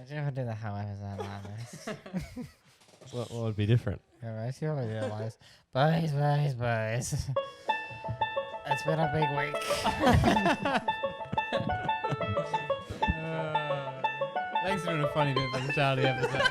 I never do the however that What would be different? Boys. It's been a big week. Thanks for doing a funny bit for the Charlie episode.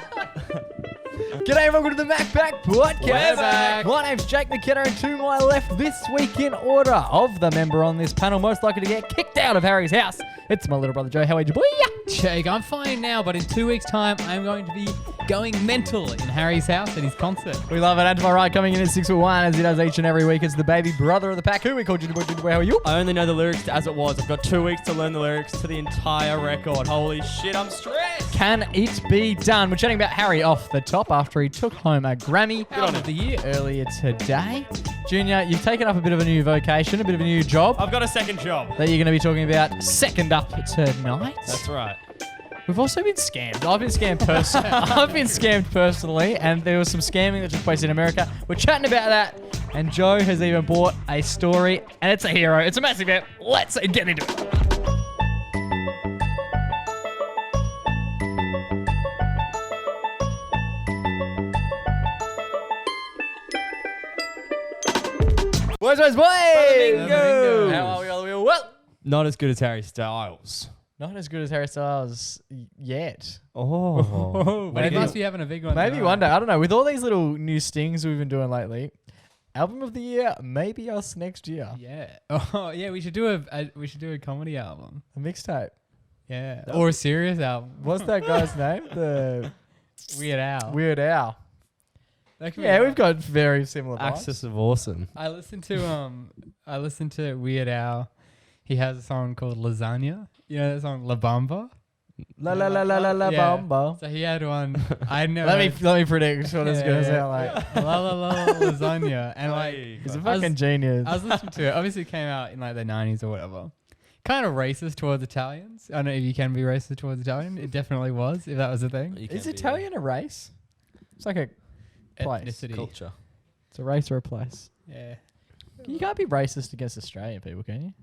G'day and welcome to the MacPack podcast. We're back. My name's Jake McKenna, and to my left this week in order of the member on this panel most likely to get kicked out of Harry's house, it's my little brother Joe. How are you, boy? Jake, I'm fine now, but in 2 weeks' time, I'm going to be going mental in Harry's house at his concert. We love it. And to my right, coming in at 6'1", as he does each and every week, it's the baby brother of the pack. Who we called you, boy? How are you? I only know the lyrics as it was. I've got 2 weeks to learn the lyrics to the entire record. Holy shit, I'm stressed. Can it be done? We're chatting about Harry off the top after he took home a Grammy Album of the year. earlier today. Junior, you've taken up a bit of a new vocation, a bit of a new job I've got a second job. that you're going to be talking about second up tonight. That's right. We've also been scammed. I've been scammed I've been scammed personally, and there was some scamming that took place in America. We're chatting about that, and Joe has even bought a story, and it's a hero. It's a massive hit. Let's get into it. Boys, Bingo. How are we all? Well, Not as good as Harry Styles. not as good as Harry Styles yet. Oh. But he must be having a big one. Maybe tonight. one day. I don't know. With all these little new stings we've been doing lately, album of the year, maybe us next year. Yeah. Oh, yeah. We should do a comedy album. A mixtape. Yeah. Or a serious album. What's that guy's name? The Weird Al. Weird Al. That could be Yeah, one. we've got very similar vibes. Axis of Awesome. I listened to Weird Al. He has a song called Lasagna. You know that song La Bamba? La la la la la la Yeah. bamba. So he had one. I know. Let me predict what it's gonna sound like. La la la la lasagna. And like, He's a I was- fucking genius. I was listening to it. Obviously, it came out in like the 90s or whatever. Kind of racist towards Italians. I don't know if you can be racist towards Italian. It definitely was, if that was a thing. Is Italian a race? It's like a place. Ethnicity. Culture. It's a race or a place. Yeah. You can't be racist against Australian people, can you?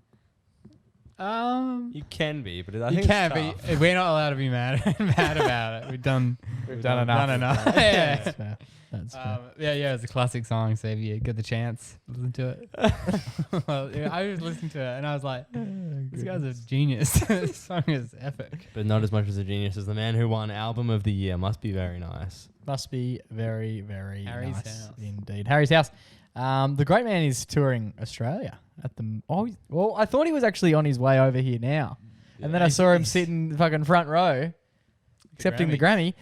You can be, but I You think can, it's tough. but we're not allowed to be mad about it. We've done enough. Done enough. That's Yeah. fair. That's fair. Yeah, it's a classic song. So if you get the chance, listen to it. Well, yeah, I was listening to it and I was like, "This guy's a genius. This song is epic." But not as much as a genius as the man who won Album of the Year. Must be very nice. Must be very, very Harry's nice house. indeed. Harry's house. The great man is touring Australia at the. I thought he was actually on his way over here now, and then I saw him sitting fucking front row, accepting the Grammy.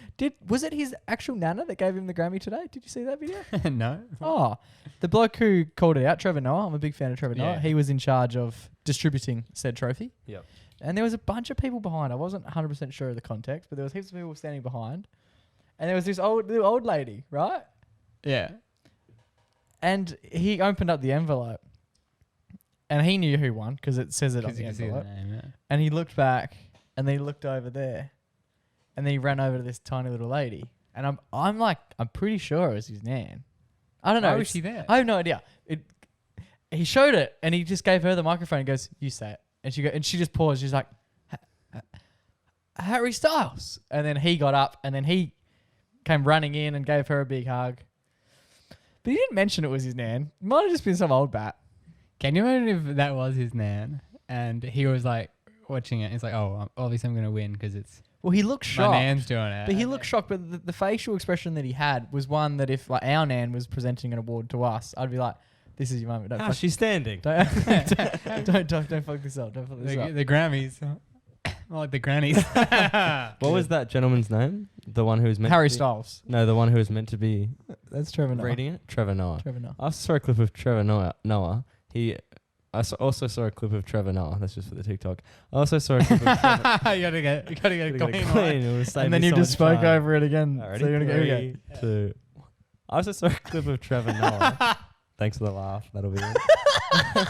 Was it his actual nana that gave him the Grammy today? Did you see that video? No. Oh, the bloke who called it out, Trevor Noah. I'm a big fan of Trevor Noah. Yeah. He was in charge of distributing said trophy. Yep. And there was a bunch of people behind. I wasn't 100% sure of the context, but there was heaps of people standing behind. And there was this old lady, right? Yeah. And he opened up the envelope. And he knew who won because it says it on Because you the can see the envelope. name. Yeah. And he looked back and then he looked over there. And then he ran over to this tiny little lady. And I'm pretty sure it was his nan. I don't know. Why was It's- she there? I have no idea. He showed it and he just gave her the microphone and goes, "You say it." And she just paused. She's like, "Harry Styles." And then he got up and then he came running in and gave her a big hug. But he didn't mention it was his nan. It might have just been some old bat. Can you imagine if that was his nan and he was like watching it? He's like, "Oh, obviously I'm gonna win because it's Well, he looked shocked. my nan's doing it." But he looked shocked. But the facial expression that he had was one that if like our nan was presenting an award to us, I'd be like, "This is your moment. Don't How's fuck, she standing? don't fuck this up. Don't fuck this up." the Grammys, I like the grannies. What was that gentleman's name? The one who was meant Harry to be, Styles. No, the one who was meant to be That's Trevor Noah. reading it? Trevor Noah. Trevor Noah. I saw a clip of Trevor Noah. Also saw a clip of Trevor Noah. That's just for the TikTok. I also saw a clip of Trevor You gotta get Gotta get it clean. clean. It would save And then me you so just much spoke time. over it again. Alrighty, So you're gonna go. Okay. 3, 2. I also saw a clip of Trevor Noah. Thanks for the laugh. That'll be it.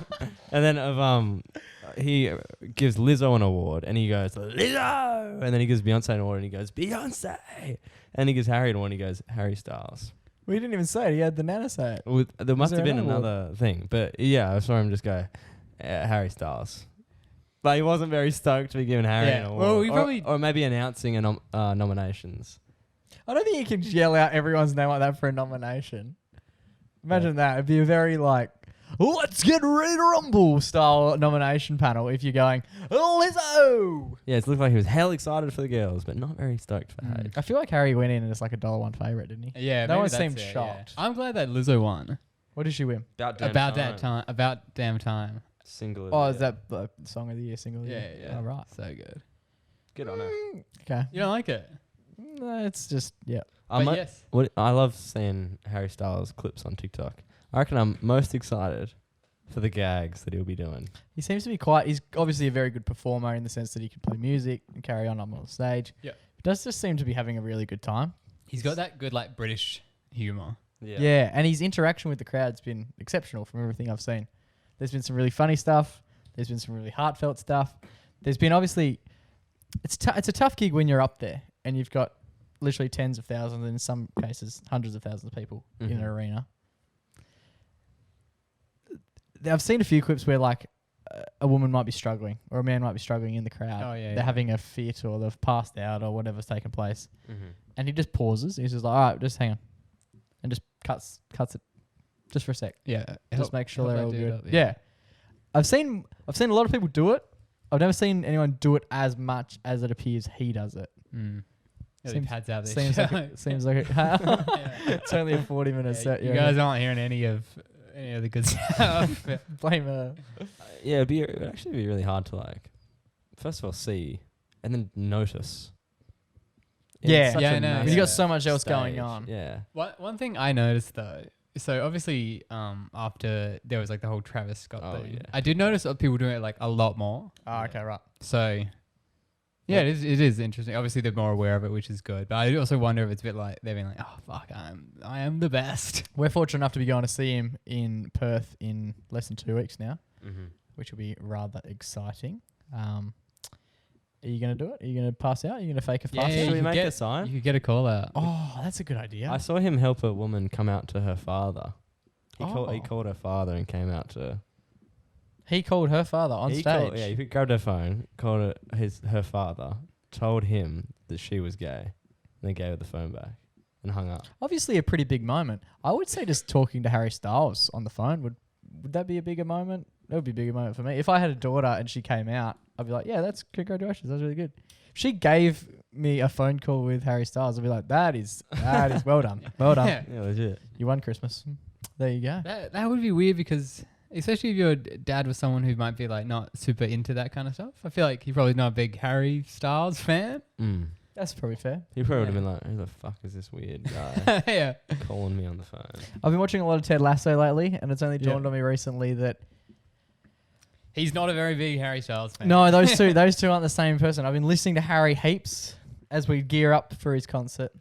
And then he gives Lizzo an award, and he goes Lizzo, and then he gives Beyonce an award, and he goes Beyonce, and he gives Harry an award, and he goes Harry Styles. We didn't even say it. He had the nana say it. There must there have been another award? another thing, but yeah, I saw him just go Harry Styles. But he wasn't very stoked to be given Harry an award. Well, we probably or maybe announcing nominations. I don't think you can yell out everyone's name like that for a nomination. Imagine that. It'd be a very like, let's get ready to rumble style nomination panel if you're going, Lizzo! Yeah, it looked like he was hell excited for the girls, but not very stoked for Harry. I feel like Harry went in and it's like a $1 favourite, didn't he? Yeah, No maybe one that's seemed it, shocked. Yeah. I'm glad that Lizzo won. What did she win? About damn time. Single. Oh, is that the Song of the Year, single of the Yeah, year? yeah. Oh, right. So good. Good on her. Okay. You don't like it? No, it's just, yeah. But yes. I love seeing Harry Styles clips on TikTok. I reckon I'm most excited for the gags that he'll be doing. He seems to be he's obviously a very good performer in the sense that he can play music and carry on the stage. Yeah. He does just seem to be having a really good time. He's got that good like British humor. Yeah, and his interaction with the crowd's been exceptional from everything I've seen. There's been some really funny stuff. There's been some really heartfelt stuff. There's been obviously, it's a tough gig when you're up there and you've got literally tens of thousands, and in some cases hundreds of thousands of people in an arena. I've seen a few clips where like a woman might be struggling or a man might be struggling in the crowd. Oh, yeah, They're yeah. having a fit or they've passed out or whatever's taken place. Mm-hmm. And he just pauses. He's just like, all right, just hang on. And just cuts it just for a sec. Yeah. Just make sure they're all good. Up, Yeah. I've seen a lot of people do it. I've never seen anyone do it as much as it appears he does it. Mm. Yeah, Seems- he pads out this Seems show. like it's only a 40-minute set. You yeah. guys aren't hearing any of the good stuff. Blame her. Yeah, it would actually be really hard to like, first of all, see and then notice. Yeah. Such Yeah, a I know. massive You got so much else going stage. on. Yeah. One thing I noticed though, so obviously after there was like the whole Travis Scott thing, yeah. I did notice people doing it like a lot more. Oh, okay, right. So yeah, it is interesting. Obviously they're more aware of it, which is good. But I also wonder if it's a bit like they're being like, oh fuck, I am the best. We're fortunate enough to be going to see him in Perth in less than 2 weeks now, Mm-hmm. which will be rather exciting. Are you going to do it? Are you going to pass out? Are you going to fake a fast? Should we you make get- a sign? You could get a call out. Oh, that's a good idea. I saw him help a woman come out to her father. He Oh. called her father and came out to He called her father on stage. He grabbed her phone, called her father, told him that she was gay, and then gave her the phone back and hung up. Obviously a pretty big moment. I would say just talking to Harry Styles on the phone would that be a bigger moment? That would be a bigger moment for me. If I had a daughter and she came out, I'd be like, yeah, that's congratulations. That's really good. If she gave me a phone call with Harry Styles, I'd be like, that is well done. Well done. Yeah. Yeah, legit. You won Christmas. There you go. That would be weird because especially if your dad was someone who might be like not super into that kind of stuff. I feel like he's probably not a big Harry Styles fan. Mm. That's probably fair. He probably would have Yeah. been like, who the fuck is this weird guy Yeah. calling me on the phone? I've been watching a lot of Ted Lasso lately, and it's only Yeah. dawned on me recently that He's not a very big Harry Styles fan. no, those two aren't the same person. I've been listening to Harry heaps as we gear up for his concert.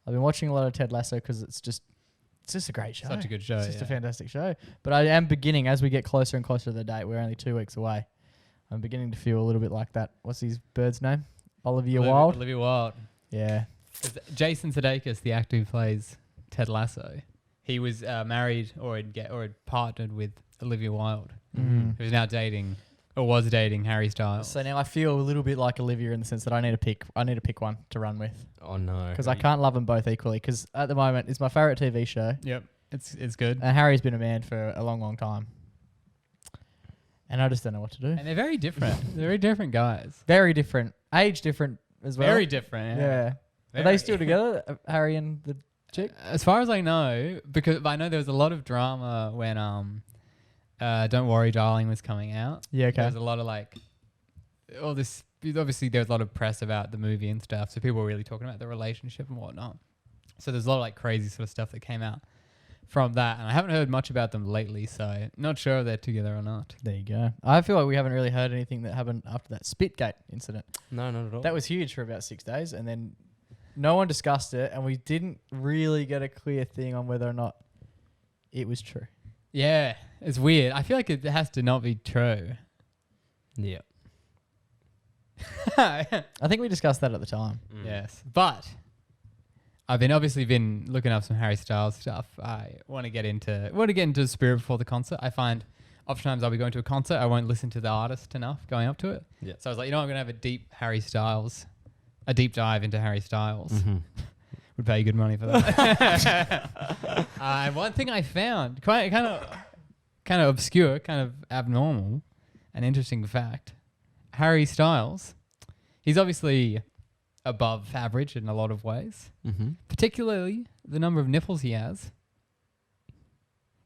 I've been watching a lot of Ted Lasso because it's just a great show. Such a good show. It's just a yeah. fantastic show. But I am beginning, as we get closer and closer to the date, we're only 2 weeks away. I'm beginning to feel a little bit like that. What's his bird's name? Olivia Wilde? Olivia Wilde. Yeah. 'Cause Jason Sudeikis, the actor who plays Ted Lasso, he was married or had partnered with Olivia Wilde, Mm. who's now dating or was dating Harry Styles. So now I feel a little bit like Olivia in the sense that I need to pick one to run with Oh no. because I can't love them both equally. Because at the moment, it's my favorite TV show, Yep, it's good. and Harry's been a man for a long, long time, and I just don't know what to do. And they're very different. They're very different guys. Very different, age different as well. Very different. Yeah. Are Very. they still together, Harry and the chick? As far as I know, because I know there was a lot of drama when Don't Worry Darling was coming out. Yeah. There Okay. was a lot of like all this. Obviously, there was a lot of press about the movie and stuff, so people were really talking about the relationship and whatnot. So there's a lot of like crazy sort of stuff that came out from that, and I haven't heard much about them lately, so not sure if they're together or not. There you go. I feel like we haven't really heard anything that happened after that Spitgate incident. No, not at all. That was huge for about 6 days, and then no one discussed it, and we didn't really get a clear thing on whether or not it was true. Yeah, it's weird. I feel like it has to not be true. Yeah. I think we discussed that at the time. Mm. Yes, but I've been looking up some Harry Styles stuff. I want to get into the spirit before the concert. I find oftentimes I'll be going to a concert. I won't listen to the artist enough going up to it. Yeah. So I was like, you know, I'm going to have a deep dive into Harry Styles. Mm-hmm. Would pay you good money for that. And one thing I found, kind of obscure, kind of abnormal, an interesting fact. Harry Styles, he's obviously above average in a lot of ways. Mm-hmm. Particularly the number of nipples he has.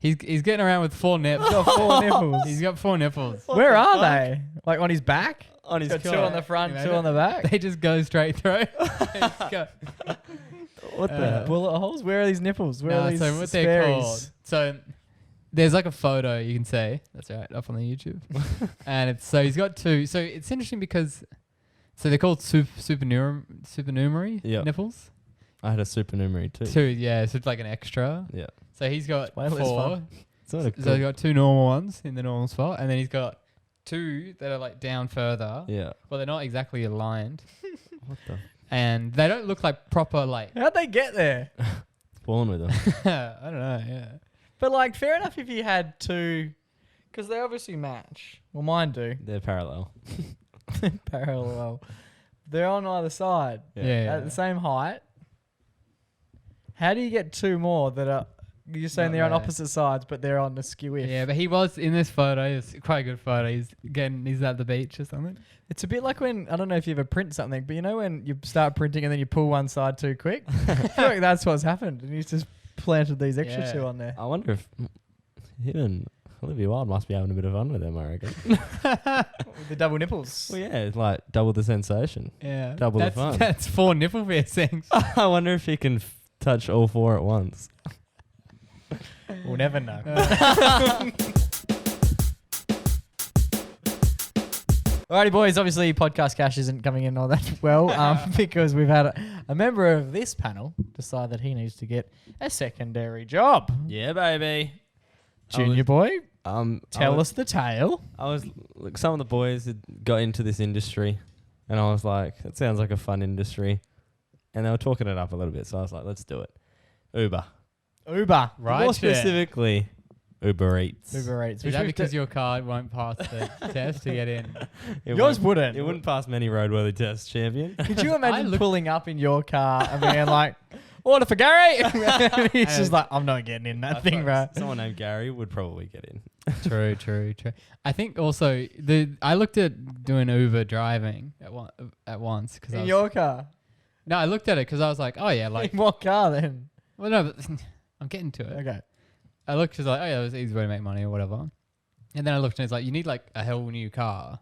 He's getting around with 4 nips. He's got 4 nipples. He's got 4 nipples. Where are they? Like on his back? On his Got 2 collar. on the front, You 2 know, on the back. They just go straight through. They just go- What the? Bullet holes? Where are these nipples? Where are these so what they're Sperry's? called. So there's like a photo you can see. That's right, up on the YouTube. And it's so he's got 2. So it's interesting because they're called supernumerary Yep. nipples. I had a supernumerary too. 2, yeah. So it's like an extra. Yeah. So he's got way less 4. fun. Sort of So he's got 2 normal ones in the normal spot, and then he's got 2 that are like down further. Yeah. Well, they're not exactly aligned, What the? and they don't look like proper like. How'd they get there? Born with them. I don't know. Yeah. But like, fair enough if you had 2, because they obviously match. Well, mine do. They're parallel. Parallel. They're on either side Yeah. at the same height. How do you get 2 more that are? You're saying Not they're on there. opposite sides, but they're on the skew-ish. Yeah, but he was in this photo. It's quite a good photo. He's at the beach or something. It's a bit like when, I don't know if you ever print something, but you know when you start printing and then you pull one side too quick? I feel like that's what's happened. And he's just planted these extra Yeah. 2 on there. I wonder if him and Olivia Wilde must be having a bit of fun with them, I reckon. With the double nipples. Well, yeah, it's like double the sensation. Yeah, Double the that's, fun. That's 4 nipple piercings. I wonder if he can touch all 4 at once. We'll never know. Alrighty, boys. Obviously, podcast cash isn't coming in all that well because we've had a member of this panel decide that he needs to get a secondary job. Yeah, baby. Junior boy, Tell us the tale. Look, some of the boys had got into this industry, and I was like, "It sounds like a fun industry," and they were talking it up a little bit. So I was like, "Let's do it." Uber, Right. more specifically, Uber Eats. Uber Eats. Is that because your card won't pass the test to get in? Yours wouldn't. It wouldn't pass many roadworthy tests, champion. Could you imagine looked- pulling up in your car and being like, "Order for Gary"? And he's just like, "I'm not getting in that thing, bro." Someone named Gary would probably get in. True. I think also I looked at doing Uber driving at once because In your car. no, I looked at it because I was like, oh yeah, like In what car then? well no, but I'm getting to it. Okay. I looked because like oh yeah, it was an easy way to make money or whatever, and then I looked and it's like you need like a whole new car.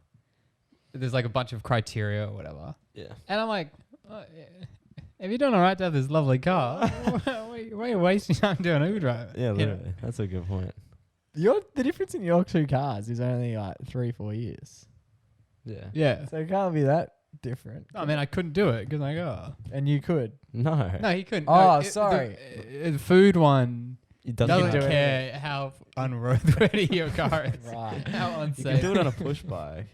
There's like a bunch of criteria or whatever, Yeah. and I'm like, oh, yeah. Have you done all right to have this lovely car? Why are you wasting time doing Uber driving? Yeah, You know? literally. That's a good point. The difference in your 2 cars is only like 3-4 years. Yeah. Yeah. So it can't be that different. I mean, I couldn't do it because I go. And you could. No. No, he couldn't. Oh, No, sorry. The food one It doesn't do it. care how unroadworthy your car is. Right. How You unsafe. can do it on a push bike.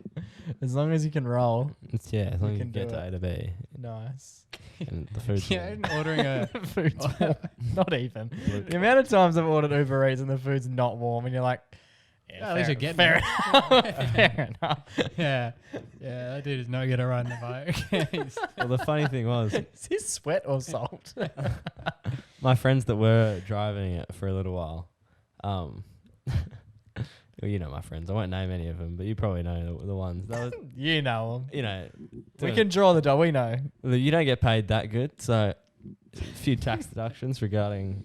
As long as you can roll. As long as you can get do to it. A to B. Nice. And the food's Yeah, warm. and ordering a Food's warm. Not even. The amount of times I've ordered Uber Eats and the food's not warm and you're like, at least you're getting fair it. enough. Fair enough. yeah, that dude is not gonna ride the bike. He's- Well, the funny thing was, Is this sweat or salt? my friends that were driving it for a little while, well, you know my friends. I won't name any of them, but you probably know the ones. That was, You know them. you know, We can draw the dot. We know. you don't get paid that good, so a few tax deductions regarding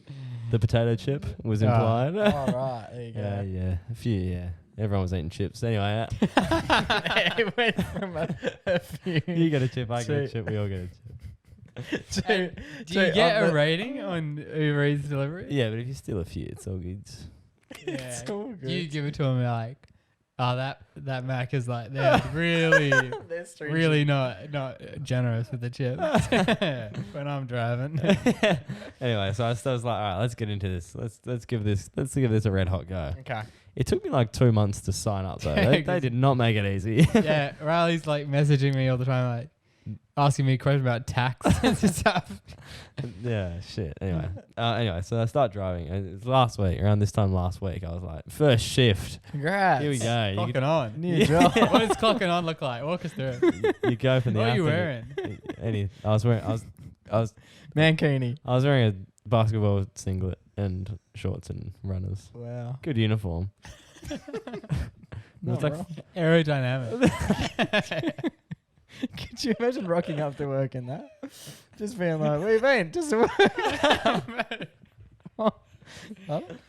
the potato chip was implied. All right. There you go. Yeah, a few, yeah. Everyone was eating chips. Anyway, It went from a few. you get a chip, I get a Two. chip, we all get a chip. Do you get a rating on Uber Eats delivery? Yeah, but if you steal a few, it's all good. Yeah. It's all good. You give it to them like, oh that Mac is like they're really They're stringent. really not generous with the chips when I'm driving. Anyway, so I was like, all right, let's get into this. Let's give this a red hot go. Okay. It took me like 2 months to sign up though. They did not make it easy. Yeah, Riley's like messaging me all the time like, asking me a question about tax and stuff. Yeah, shit. Anyway, so I start driving. And it was last week, around this time last week, I was like, first shift. Congrats. Here we go. You Clocking on. New job. What does clocking on look like? Walk us through it. you go from the What are you afternoon- wearing? I was Mankini. wearing a basketball singlet and shorts and runners. Wow. Good uniform. Not It's like wrong. Aerodynamic. Could you imagine rocking up to work in that? Just being like, where you been? Just to work.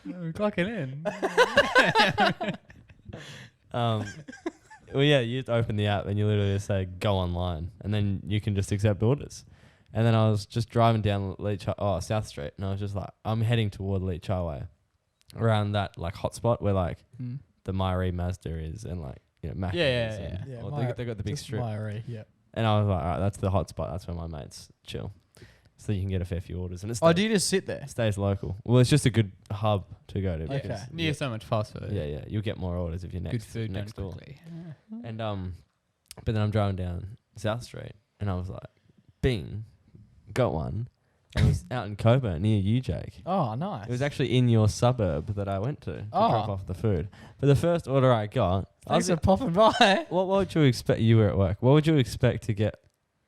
We're clocking in. Well, yeah, you just open the app and you literally just say go online, and then you can just accept orders. And then I was just driving down South Street, and I was just like, I'm heading toward Leach Highway, around that like hotspot where like the Myri Mazda is, and like Mac. Yeah. They got the big strip, Yeah. and I was like, all right, that's the hotspot. That's where my mates chill, so you can get a fair few orders. And it Oh, do you just sit there? stays local. Well, it's just a good hub to go to. Okay. because Near so much fast food. Yeah, you'll get more orders if you're Good next food next done door. quickly. And but then I'm driving down South Street, and I was like, bing, got one. And it was out in Coburn near you, Jake. Oh, nice. It was actually in your suburb that I went to drop Oh. off the food. But the first order I got, Thanks for popping by. what would you expect? You were at work. What would you expect to get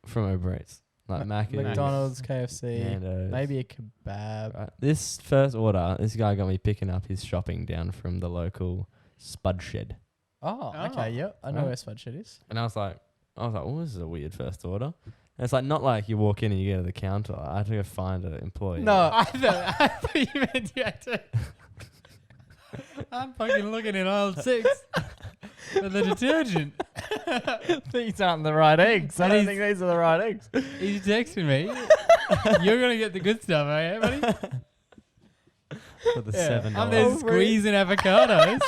from Uber Eats? Like Macca's, McDonald's, KFC, Nando's. maybe a kebab. Right. This first order, this guy got me picking up his shopping down from the local Spud Shed. Oh, Oh. okay, yep. I know Right. where Spud Shed is. And I was like, oh, this is a weird first order. And it's like not like you walk in and you go to the counter. I had to go find an employee. No. I thought you meant you had to. I'm fucking looking in aisle 6 for the detergent. These aren't the right eggs. I And don't he's- think these are the right eggs. He's texting me. You're going to get the good stuff, eh, buddy? For the Yeah. $7. I'm there Oh, squeezing avocados.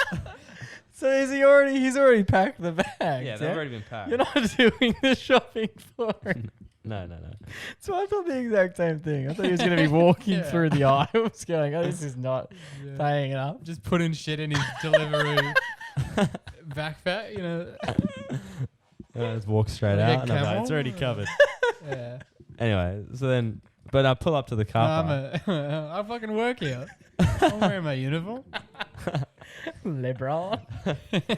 So he's already packed the bags. Yeah, they've already been packed. You're not doing the shopping for him. No. So I thought the exact same thing. I thought he was going to be walking Yeah. through the aisles going, oh, this is not paying enough. Just putting shit in his Deliveroo backpack, I just walk straight Like a out and I'm like, camel? it's already covered. Yeah. Anyway, so then, but I pull up to the car park. I fucking work here. I'm wearing my uniform. Liberal.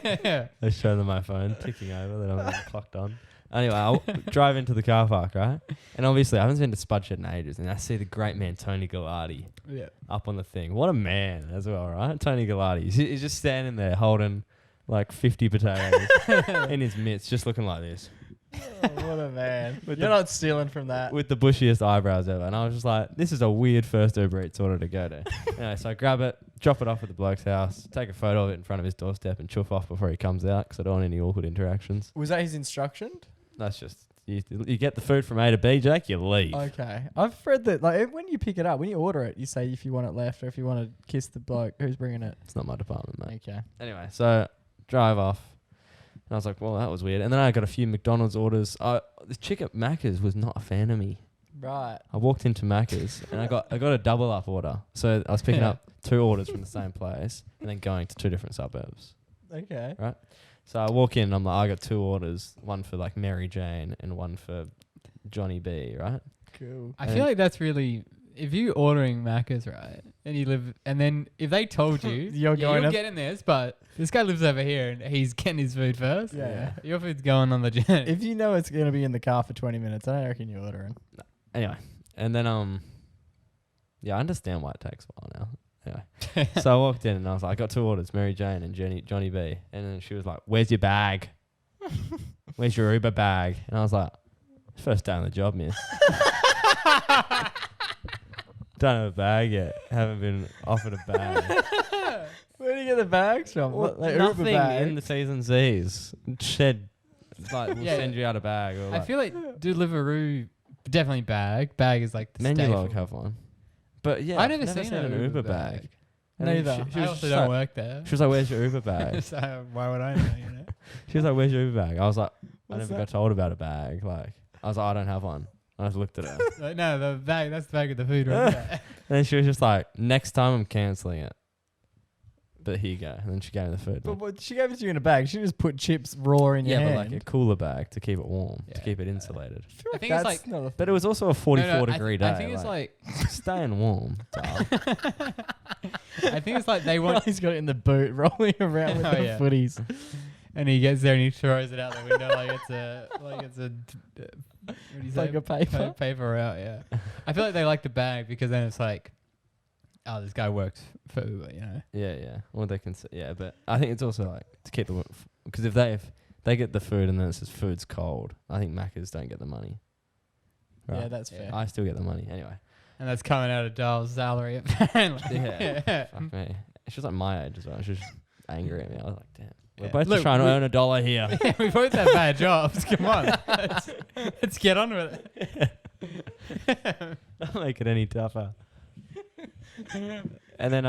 Yeah. I show them my phone ticking over that I'm clocked on. Anyway, I'll drive into the car park, right? And obviously, I haven't been to Spud Shed in ages, and I see the great man Tony Gallardi Yeah. up on the thing. What a man as well, right? Tony Gallardi. He's just standing there holding like 50 potatoes in his mitts, just looking like this, Oh, what a man. With You're the- not stealing from that. with the bushiest eyebrows ever. And I was just like, this is a weird first Uber Eats order to go to. Anyway, so I grab it, drop it off at the bloke's house, take a photo of it in front of his doorstep, and chuff off before he comes out because I don't want any awkward interactions. Was that his instruction? That's just, you get the food from A to B, Jake, you leave. Okay. I've read that, like, when you pick it up, when you order it, you say if you want it left or if you want to kiss the bloke who's bringing it. It's not my department, mate. Okay. Anyway, so drive off. And I was like, well, that was weird. And then I got a few McDonald's orders. The chick at Macca's was not a fan of me. Right. I walked into Macca's and I got a double up order. So I was picking up 2 orders from the same place and then going to 2 different suburbs. Okay. So I walk in and I'm like, I got 2 orders, one for like Mary Jane and one for Johnny B, right? Cool. I feel like that's really, if you ordering Macca's, right, and you live, and then if they told you, You're going you'll up- get in this, but this guy lives over here and he's getting his food first. Yeah. Your food's going on the journey. If you know it's going to be in the car for 20 minutes, I don't reckon you're ordering. Anyway, and then yeah, I understand why it takes a while now. Anyway, so I walked in and I was like, I got 2 orders, Mary Jane and Johnny B. And then she was like, where's your bag? Where's your Uber bag? And I was like, first day on the job, miss. Don't have a bag yet. Haven't been offered a bag. Where do you get the bags from? Well, Like Uber nothing bags? in the T's and C's. Shed, like, we'll Yeah. send you out a bag. Or I like, feel like Deliveroo, definitely bag. Bag is like the Menulog staple. have one. But yeah, I've never seen an Uber bag. And then Neither. She I was also just don't like, work there. she was like, where's your Uber bag? So why would I know, She was like, where's your Uber bag? I was like, I What's never that? got told about a bag. Like, I was like, I don't have one. I just looked at her. Like, no, the bag, that's the bag of the food right there. And then she was just like, next time I'm cancelling it. but here you go. And then she gave me the food. But she gave it to you in a bag. She just put chips raw in your yeah, hand. but like a cooler bag to keep it warm, to Yeah. keep it insulated. I think it's like. not a But it was also a 44 degree day. I think it's like. Staying warm. I think it's like they want. He's got it in the boot, rolling around with Oh, the yeah. footies. And he gets there and he throws it out the window like it's a what do you say? Like a paper. Paper out, yeah. I feel like they like the bag because then it's like, oh, this guy works for Uber, you know. Yeah. Well, they can. Yeah, but I think it's also like to keep the because if they get the food and then it says food's cold, I think Macca's don't get the money. Yeah, that's fair. I still get the money anyway. And that's coming out of Darl's salary apparently. Yeah. Fuck me. She was like my age as well. She was just angry at me. I was like, damn. We're Yeah. both Look, just trying to we- earn $1 here. Yeah, we both have bad jobs. Come on. Let's get on with it. Don't make it any tougher. And then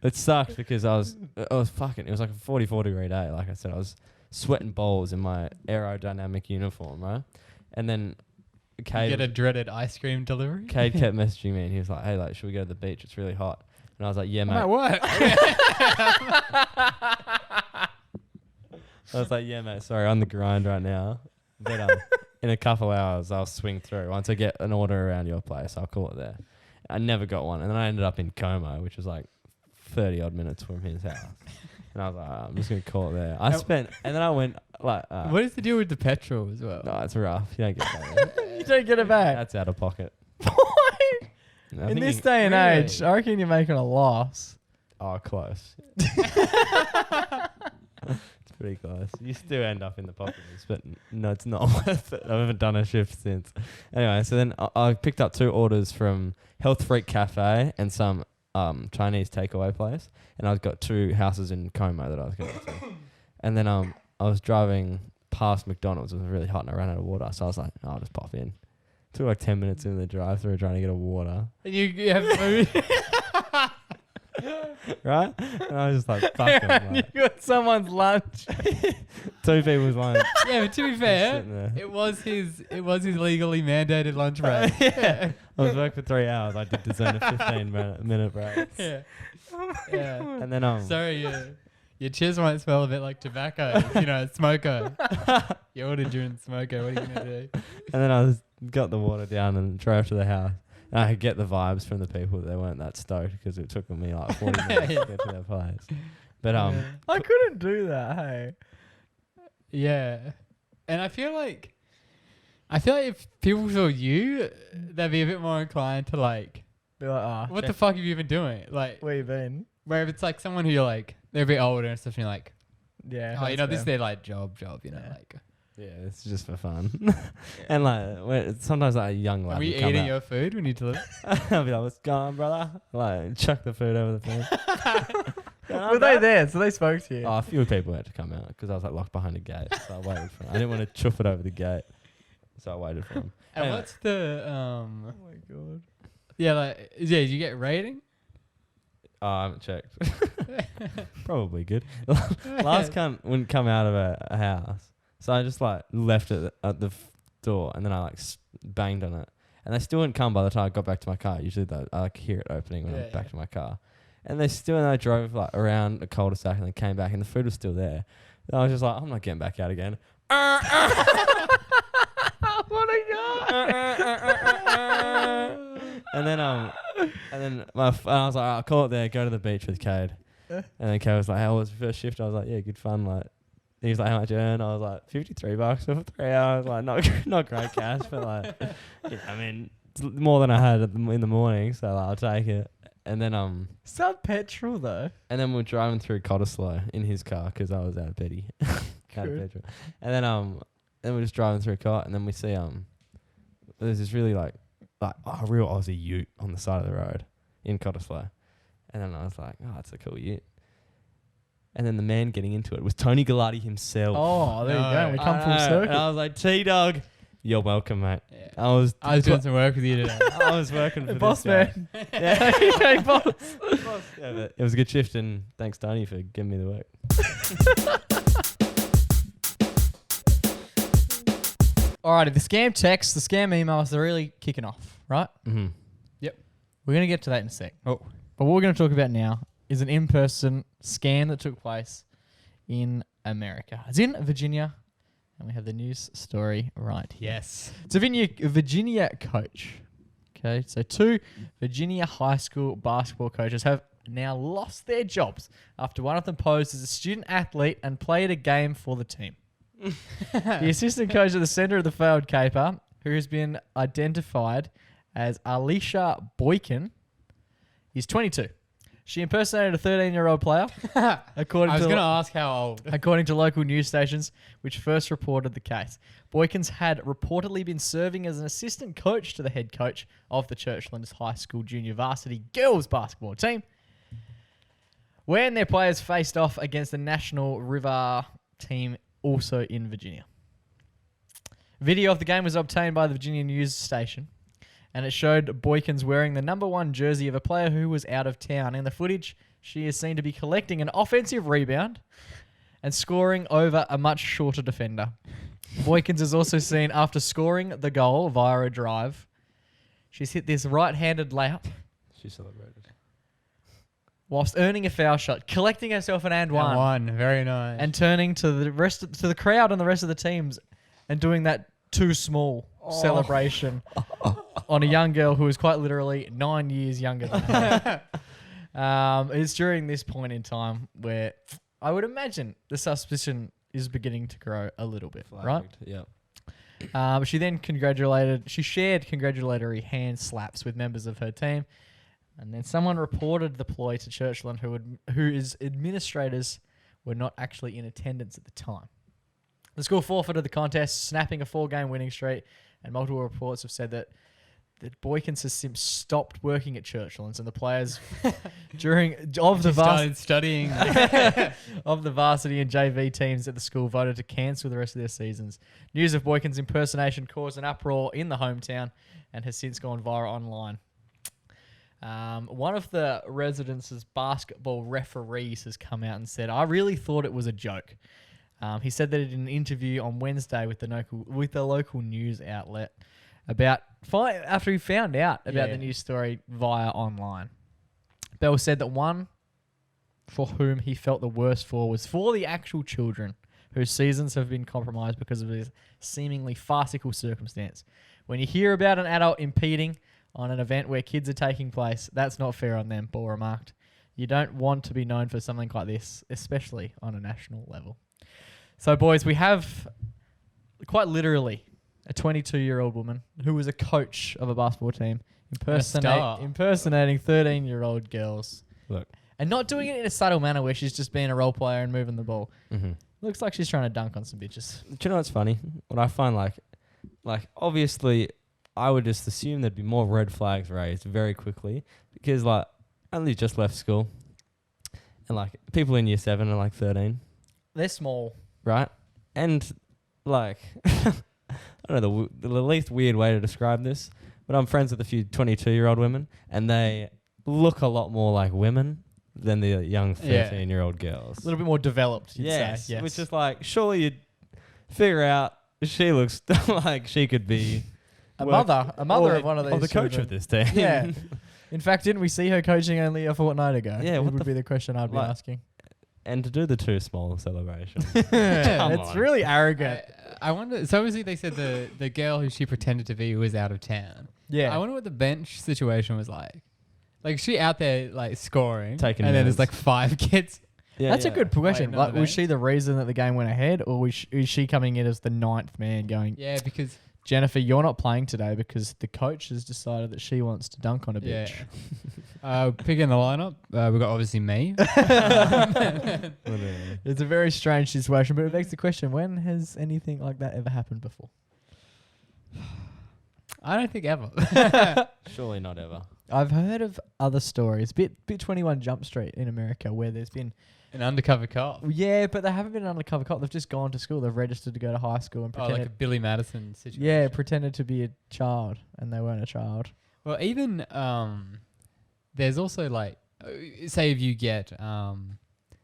it sucked because it was fucking. It was like a 44 degree day. Like I said, I was sweating balls in my aerodynamic uniform, right? And then Get a Cade dreaded ice cream delivery. kept messaging me, and he was like, "Hey, like, should we go to the beach? It's really hot." And I was like, "Yeah, mate." I'm at work. I was like, "Yeah, mate. Sorry, on the grind right now, but in a couple hours I'll swing through. Once I get an order around your place, I'll call it there." I never got one, and then I ended up in Como, which was like 30 odd minutes from his house. And I was like, I'm just gonna call it there. And then I went like, What is the deal with the petrol as well? no, it's rough. You don't get that. You don't get it back. That's out of pocket. I In think this you- day and Really? age, I reckon you're making a loss. oh, close. It's pretty close. You still end up in the pockets, but no, it's not worth it. I haven't done a shift since. Anyway, so then I picked up 2 orders from Health Freak Cafe and some Chinese takeaway place, and I've got 2 houses in Como that I was going to. And then I was driving past McDonald's. It was really hot and I ran out of water, so I was like, I'll just pop in. Took like 10 minutes in the drive-through trying to get a water, You have food. right? And I was just like, fuck 'em, You like, got someone's lunch. 2 people's lunch. Yeah, but to be fair, sitting there. it was his legally mandated lunch break. Yeah. I was working for 3 hours. I did design a 15-minute break. Yeah. Yeah. And then Sorry, your cheers might smell a bit like tobacco. You know, smoko. You ordered during smoko. What are you gonna do? and then I got the water down and drove to the house. And I could get the vibes from the people that they weren't that stoked because it took me like 40 minutes to get to their place. But I couldn't do that, hey. Yeah. And I feel like if people saw you, they'd be a bit more inclined to like, Be like, what the fuck have you been doing? Like, where you been? where if it's like someone who you're like, they're a bit older and stuff, and you're like, Yeah. oh, you know, this is fair. their like job, you know, Yeah. like. yeah, it's just for fun. And like sometimes like a young lad Are we would come eating out. your food? We need to live. I'll be like, what's going on, brother? Like chuck the food over the fence. Were they there? So they spoke to you. Oh, a few people had to come out because I was like locked behind a gate. So I waited for them. I didn't want to chuff it over the gate. So I waited for them. And Anyway. what's the Oh my god. yeah, like, yeah, did you get a rating? Oh, I haven't checked. Probably good. Last cunt wouldn't come out of a house. So I just like left it at the door and then I like banged on it. And they still wouldn't come by the time I got back to my car. Usually I like hear it opening when I'm back to my car. And they still, and I drove like around a cul-de-sac and then came back and the food was still there. And I was just like, I'm not getting back out again. What a guy. And then I was like, I'll call it there. Go to the beach with Cade. And then Cade was like, "How was the first shift?" I was like, "Yeah, good fun." Like, he was like, "How much you earn?" I was like, $53 for 3 hours. Like, not great cash, but like, you know, I mean, it's more than I had in the morning, so like, I'll take it. And then Sub petrol though. and then we're driving through Cottesloe in his car because I was out of Betty, out of petrol. And then we're just driving through Cott, and then we see there's this really like a real Aussie ute on the side of the road in Cottesloe. And then I was like, oh, that's a cool ute. And then the man getting into it was Tony Galati himself. Oh, there you go. We come full And circle. I was like, T-Dog, you're welcome, mate. Yeah. I was doing some work with you today. I was working for Boss this guy. man. Yeah. Okay, boss. Yeah, but it was a good shift, and thanks, Tony, for giving me the work. Alrighty, the scam texts, the scam emails, they're really kicking off, right? Mm-hmm. We're going to get to that in a sec. Oh. But what we're going to talk about now is an in-person scam that took place in America. It's in Virginia, and we have the news story right here. Yes. It's a Virginia coach. Okay, so 2 Virginia high school basketball coaches have now lost their jobs after one of them posed as a student athlete and played a game for the team. The assistant coach at the center of the failed caper, who has been identified as Alicia Boykin, is 22. She impersonated a 13-year-old player, I was going to ask how old. according to local news stations, which first reported the case. Boykins had reportedly been serving as an assistant coach to the head coach of the Churchlands High School junior varsity girls basketball team when their players faced off against the National River team also in Virginia. Video of the game was obtained by the Virginia news station, and it showed Boykins wearing the number 1 jersey of a player who was out of town. In the footage, she is seen to be collecting an offensive rebound and scoring over a much shorter defender. Boykins is also seen after scoring the goal via a drive. She's hit this right-handed layup She celebrated. whilst earning a foul shot, collecting herself an and one, One. Very nice. and turning to the crowd and the rest of the teams and doing that too small celebration on a young girl who is quite literally 9 years younger than her. It's during this point in time where I would imagine the suspicion is beginning to grow a little bit, right? Yeah. She then shared congratulatory hand slaps with members of her team, and then someone reported the ploy to Churchland, whose administrators were not actually in attendance at the time. The school forfeited the contest, snapping a 4-game winning streak, and multiple reports have said that Boykins has since stopped working at Churchlands, and the players started studying. of the varsity and JV teams at the school voted to cancel the rest of their seasons. News of Boykins' impersonation caused an uproar in the hometown and has since gone viral online. One of the residents' basketball referees has come out and said, "I really thought it was a joke." He said that in an interview on Wednesday with the local news outlet after he found out about the news story via online. Bell said that one for whom he felt the worst for was for the actual children whose seasons have been compromised because of this seemingly farcical circumstance. When you hear about an adult impeding on an event where kids are taking place, that's not fair on them, Ball remarked. You don't want to be known for something like this, especially on a national level. So, boys, we have quite literally a 22-year-old woman who was a coach of a basketball team impersonating 13-year-old girls. Look. And not doing it in a subtle manner where she's just being a role player and moving the ball. Mm-hmm. Looks like she's trying to dunk on some bitches. Do you know what's funny? What I find like obviously I would just assume there'd be more red flags raised very quickly because like I only just left school and like people in year 7 are like 13. They're small. Right? And like I don't know the least weird way to describe this, but I'm friends with a few 22-year-old women and they look a lot more like women than the young 13-year-old girls. A little bit more developed, you'd say. Yes. Which is like, surely you'd figure out she looks like she could be a mother of one of these. Or the coach children. of this team. Yeah. In fact, didn't we see her coaching only a fortnight ago? Yeah, It what would the be the question I'd be asking. And to do the too small celebration. It's really arrogant. I wonder. So obviously they said the girl who she pretended to be was out of town. Yeah. I wonder what the bench situation was like. Like she out there like scoring, Taking and then there's minutes. like 5 kids. Yeah, That's a good question. Waiting on Like, the was bench. she the reason that the game went ahead, or is she coming in as the 9th man going, Yeah, because Jennifer, you're not playing today because the coach has decided that she wants to dunk on a yeah. bitch. Picking the lineup, we got obviously me. It's a very strange situation, but it begs the question, when has anything like that ever happened before? I don't think ever. Surely not ever. I've heard of other stories, bit 21 Jump Street in America, where there's been... An undercover cop. Yeah, but they haven't been an undercover cop. They've just gone to school. They've registered to go to high school and Oh, pretended... like a Billy Madison situation. Yeah, pretended to be a child, and they weren't a child. Well, even there's also like, say if you get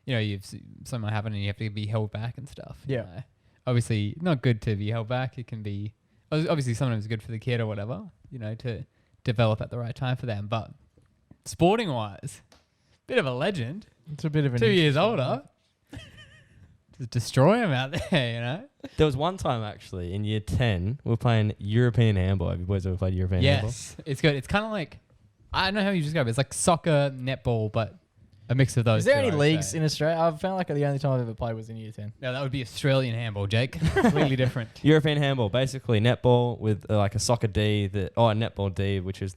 you've something happen and you have to be held back and stuff. you Yeah. know. Obviously, not good to be held back. It can be obviously sometimes good for the kid or whatever. To develop at the right time for them. But sporting wise, Bit of a legend. It's a bit of an 2 years older. Just destroy him out there, you know? There was one time actually in year 10, we were playing European handball. Have you boys ever played European handball? Yes. It's good. It's kind of like, I don't know how you describe it. It's like soccer, netball, but a mix of those. Is there two, any I would leagues say. in Australia? I've found like the only time I've ever played was in year 10. No, that would be Australian handball, Jake. Completely different. European handball, basically netball with like a soccer D, a netball D, which is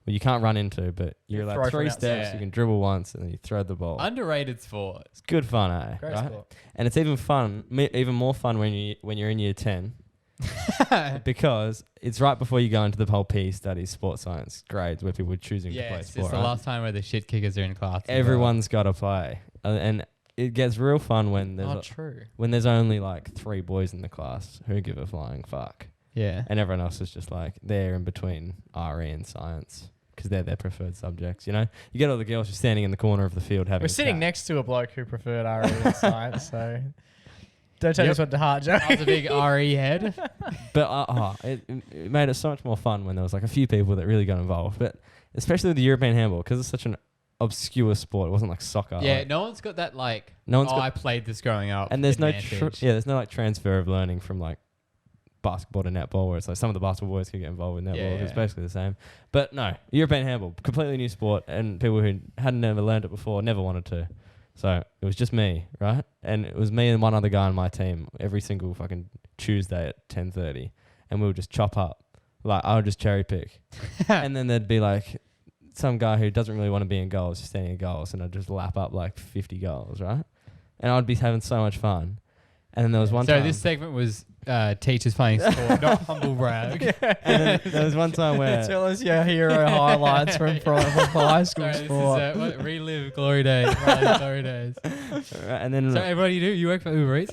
you can't run into, but you're Throw like from 3 outside. steps, Yeah. you can dribble once, and then you throw the ball. Underrated sport. It's good fun, eh? Great right? sport. And it's even more fun when you're in year 10 because it's right before you go into the whole PE studies, sports science grades where people are choosing to play Yes, sport. it's the right? last time where the shit kickers are in class. as well. Everyone's got to play, and it gets real fun when True. there's only like 3 boys in the class who give a flying fuck, Yeah. and everyone else is just like they're in between RE and science because they're their preferred subjects. You know, you get all the girls just standing in the corner of the field having. We're a sitting chat. next to a bloke who preferred RE in science, so don't take Yep. this one to heart, Joe. I was a big RE head. But it made it so much more fun when there was like a few people that really got involved. But especially with the European handball, because it's such an obscure sport. It wasn't like soccer. Yeah, like, no one's got that like, no one's got, I played this growing up. and there's advantage. there's no like transfer of learning from like basketball to netball, where it's like some of the basketball boys could get involved with netball. Yeah, It's yeah. basically the same. But no, European handball, completely new sport, and people who hadn't never learned it before never wanted to. So it was just me, right? And it was me and one other guy on my team every single fucking Tuesday at 10:30, and we would just chop up. Like I would just cherry pick, and then there'd be like some guy who doesn't really want to be in goals, just standing in goals, and I'd just lap up like 50 goals, right? And I'd be having so much fun. And then there was one So time. this segment was teachers playing sport, not humble brag. And then there was one time where Tell us your hero highlights from high school Sorry, this sport. is relive glory days. Riley glory days. and then So everybody do? You work for Uber Eats?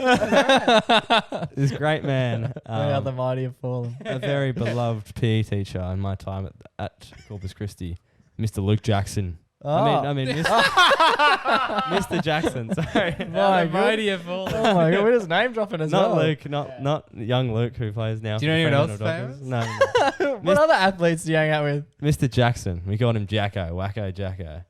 this great man, Where how the mighty have fallen. a very beloved PE teacher in my time at Corpus Christi, Mr. Luke Jackson. I mean, Mr. Jackson. Sorry, My The mighty have fallen. Oh my god, we're just name dropping as not well. Luke, not young Luke who plays now. Do you for know anyone Fremantle else Dockers. No, What other athletes do you hang out with? Mr. Jackson. We called him Jacko, Wacko Jacko.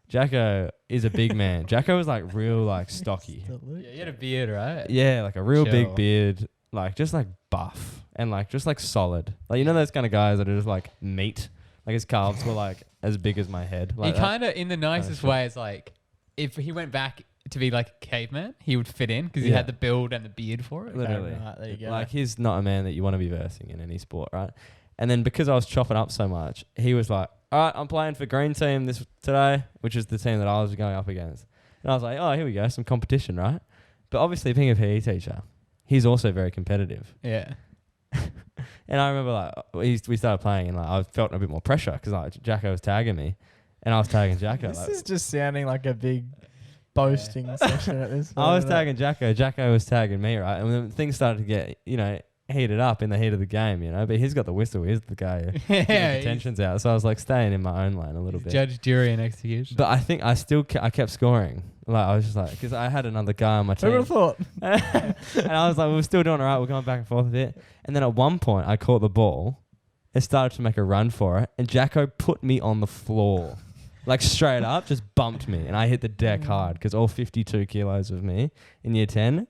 Jacko is a big man. Jacko was like real like stocky. Yeah, you had a beard, right? Yeah, like a real Chill. big beard, like just like buff and like just like solid. Like you know those kind of guys that are just like meat. Like his calves were like as big as my head. Like He kind of, in the nicest shit. way, is like, if he went back to be like a caveman, he would fit in because he Yeah. had the build and the beard for it. literally. Right, there you go. Like he's not a man that you want to be versing in any sport, right? And then because I was chopping up so much, he was like, "All right, I'm playing for green team today," which is the team that I was going up against. And I was like, "Oh, here we go, some competition, right?" But obviously, being a PE teacher, he's also very competitive. Yeah. And I remember like we started playing, and like I felt a bit more pressure because like Jacko was tagging me, and I was tagging Jacko. This like, is just sounding like a big boasting session at this point. I was isn't it? tagging Jacko was tagging me, right? And then things started to get, heated up in the heat of the game, But he's got the whistle. He's the guy who Yeah. the tension's out. So I was like staying in my own lane a little bit. Judge, jury, and execution. But I think I still I kept scoring. Like I was just like, because I had another guy on my Who would team. have thought? And I was like, we were still doing all right. We're going back and forth a bit. And then at one point, I caught the ball. It started to make a run for it. And Jacko put me on the floor. Like straight up, just bumped me. And I hit the deck hard because all 52 kilos of me in year 10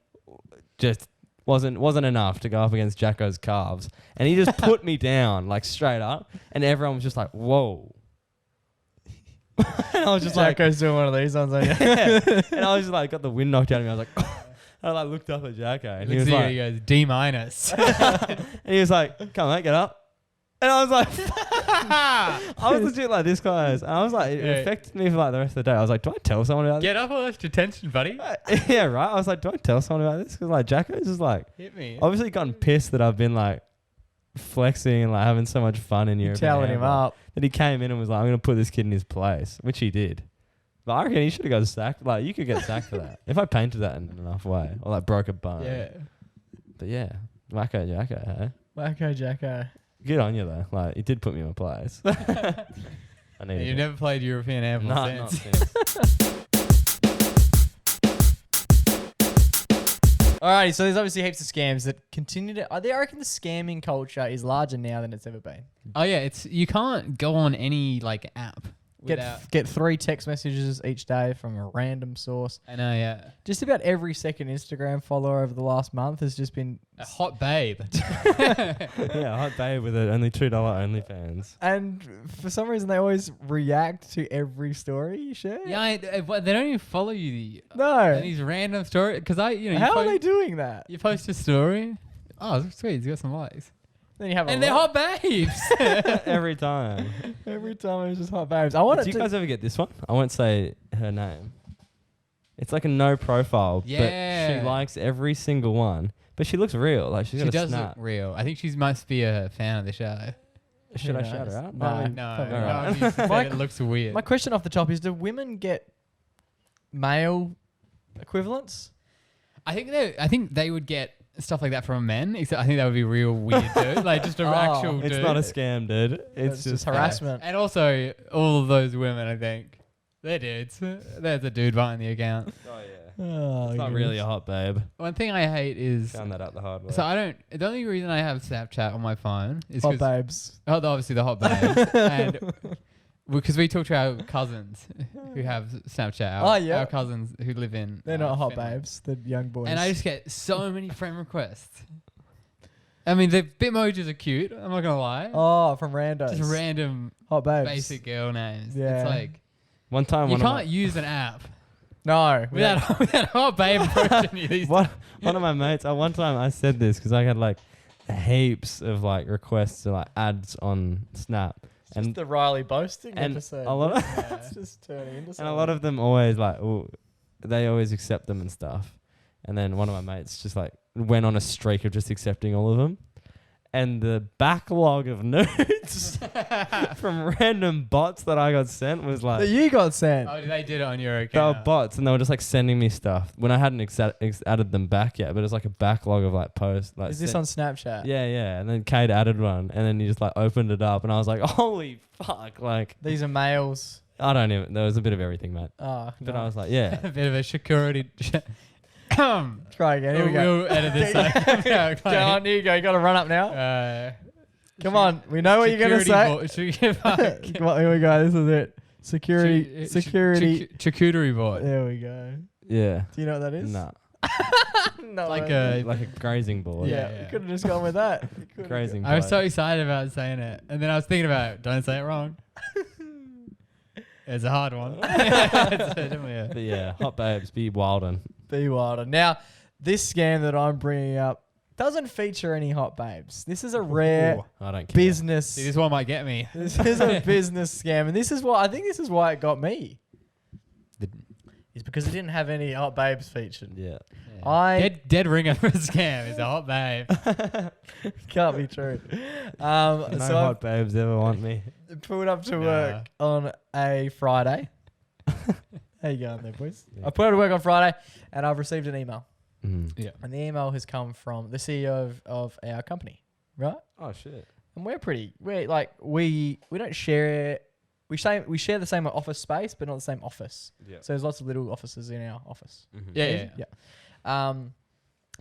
just wasn't enough to go up against Jacko's calves. And he just put me down like straight up. And everyone was just like, whoa. And I was just like, Jacko's doing one of these ones. Like, yeah. And I was just like, got the wind knocked out of me. I was like, I like looked up at Jacko, and he was like, he goes, D minus. and he was like, come on, mate, get up. And I was like, I was legit like this, guys. And I was like, it Yeah. affected me for like the rest of the day. I was like, do I tell someone about Get up or left your tension, buddy. this? Yeah, right. I was like, do I tell someone about this? Because like Jacko's just like, Hit me. obviously gotten pissed that I've been like flexing and like having so much fun in you're Europe. telling him up. That he came in and was like, I'm going to put this kid in his place, which he did. But I reckon he should have got sacked. Like, you could get sacked for that. If I painted that in enough way. Or like broke a bone. Yeah. But yeah, Wacko Jacko, hey? Wacko Jacko. Good on you though. Like, it did put me in my place. I needed You've it. never played European handball Nah, not since. since. Alrighty, so there's obviously heaps of scams that continue to. I reckon the scamming culture is larger now than it's ever been. Oh yeah, you can't go on any like app Get 3 text messages each day from a random source. I know, yeah. Just about every second Instagram follower over the last month has just been A hot babe. Yeah, hot babe with it. Only $2 OnlyFans. and for some reason they always react to every story you share. Yeah, they don't even follow you. No. These random stories. Because How are they doing that? You post a story. Oh, sweet. He's got some likes. Then you have And they're hot babes. Every time. Every time it's just hot babes. I want Do it you guys ever get this one? I won't say her name. It's like a no profile, but Yeah. she likes every single one. But she looks real. Like she's She got a does snap. look real. I think she must be a fan of the show. Should I Who shout knows? her out? No. I mean, No, probably no, not. if you said My- it looks weird. My question off the top is: do women get male equivalents? I think they would get stuff like that from men. Except I think that would be real weird, dude. Like just a actual dude. It's not a scam, dude. It's just harassment. And also, all of those women, I think, they're dudes. There's a dude behind the account. Oh yeah. Oh, It's not really a hot babe. One thing I hate is Found that out the hard way. so I don't. The only reason I have Snapchat on my phone is hot 'cause- babes. oh, obviously the hot babes, and because we talk to our cousins who have Snapchat. Oh, yeah. Our cousins who live in. They're not hot Finland. babes. They're young boys. And I just get so many friend requests. I mean, the Bitmojis are cute. I'm not gonna lie. from randos. Just random hot babes. basic girl names. Yeah. It's like One time, you one can't use an app No. without hot babe approaching you. These one of my mates. One time I said this because I had like heaps of like requests to like ads on Snap, It's and just the Riley boasting and episode. a lot of It's just turning into and something. a lot of them always like, they always accept them and stuff. And then one of my mates just like went on a streak of just accepting all of them. And the backlog of nudes from random bots that I got sent was like, that you got sent. Oh, they did it on your they were account. bots, and they were just like sending me stuff when I hadn't added them back yet. But it was like a backlog of like posts. Like Is this on Snapchat? Yeah, yeah. And then Kate added one, and then he just like opened it up, and I was like, holy fuck! Like These are males. I don't even. There was a bit of everything, mate. Oh, But no. I was like, yeah. A bit of a security. Try again. Here we go. We'll edit this out. Go on, here you go. You got to run up now. Come on. We know what you're going to say. Come on, here we go. This is it. Security. Charcuterie board. There we go. Yeah. Do you know what that is? Nah. No. Like way. Like a grazing board. Yeah, Yeah. you could have just gone with that. Grazing I was board. so excited about saying it, and then I was thinking about it. Don't say it wrong. It's a hard one. It's definitely a- But yeah, hot babes, be wildin'. Be wilder. Now, this scam that I'm bringing up doesn't feature any hot babes. This is a rare Ooh, I don't care. business. See, this one might get me. This is a business scam, and this is why I think this is why it got me. It's because it didn't have any hot babes featured. Yeah. Dead ringer for a scam is a hot babe. Can't be true. No So hot babes ever want me. I pulled up to work on a Friday. How you going there, boys? Yeah. I put up to work on Friday, and I've received an email. Mm. Yeah. And the email has come from the CEO of our company, right? Oh shit. And we don't share it. We share the same office space, but not the same office. Yeah. So there's lots of little offices in our office. Mm-hmm. Yeah.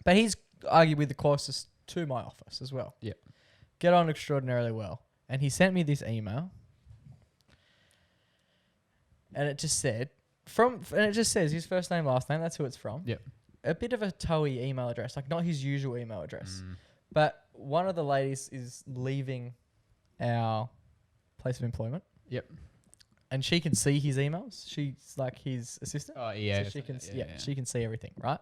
But he's arguably the closest to my office as well. Yep. Get on extraordinarily well. And he sent me this email. And it just said, his first name, last name, that's who it's from. Yep. A bit of a toey email address, like not his usual email address. Mm. But one of the ladies is leaving our place of employment. Yep. And she can see his emails. She's like his assistant. Oh yeah. So she can see everything, right?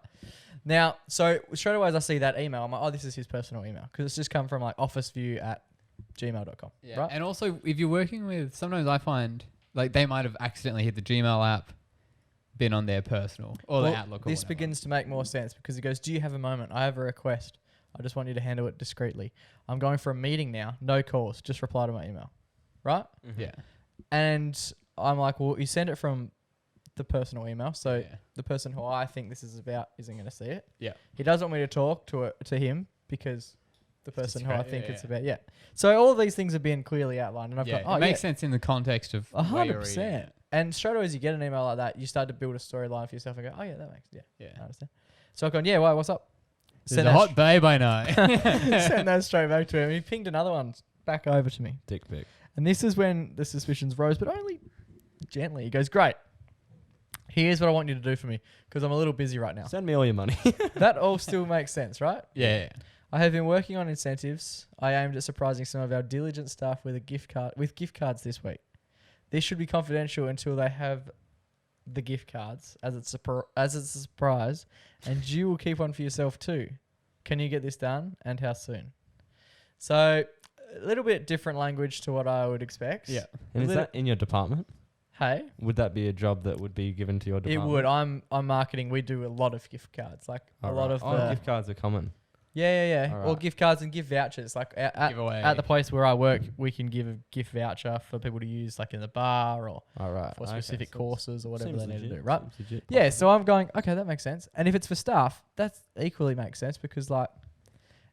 Now, so straight away as I see that email, I'm like, oh, this is his personal email. Because it's just come from like officeview@gmail.com, Yeah. right? And also, if you're working with, sometimes I find like they might have accidentally hit the Gmail app, been on their personal or Well, the Outlook. Or this whatever. begins to make more sense because he goes, do you have a moment? I have a request. I just want you to handle it discreetly. I'm going for a meeting now. No calls. Just reply to my email. Right? Mm-hmm. Yeah. And I'm like, well, you send it from the personal email. So Yeah. the person who I think this is about isn't going to see it. Yeah. He doesn't want me to talk to him because the person who I discreet, think yeah, it's yeah. about. Yeah. So all of these things have been clearly outlined. And I've Yeah. gone, It makes sense in the context of 100%. And straight away as you get an email like that, you start to build a storyline for yourself and go, oh, yeah, that makes, Yeah. I understand. So I've gone, yeah, why, what's up? There's a hot babe I know. Sent that straight back to him. He pinged another one back over to me. Dick pic. And this is when the suspicions rose, but only gently. He goes, great. Here's what I want you to do for me because I'm a little busy right now. Send me all your money. That all still makes sense, right? Yeah. I have been working on incentives. I aimed at surprising some of our diligent staff with gift cards this week. This should be confidential until they have the gift cards as it's a surprise, and you will keep one for yourself too. Can you get this done, and how soon? So, a little bit different language to what I would expect. Yeah. And is that in your department? Hey, Would that be a job that would be given to your it department? would. I'm marketing. We do a lot of gift cards, like a lot of the gift cards are common. Yeah. All Or right. gift cards and gift vouchers. Like Giveaway. at the place where I work, we can give a gift voucher for people to use, like in the bar or All right. for specific courses or whatever Seems they need to legit, do, right? seems legit, Yeah, possible. so I'm going, okay, that makes sense. And if it's for staff, that equally makes sense because, like,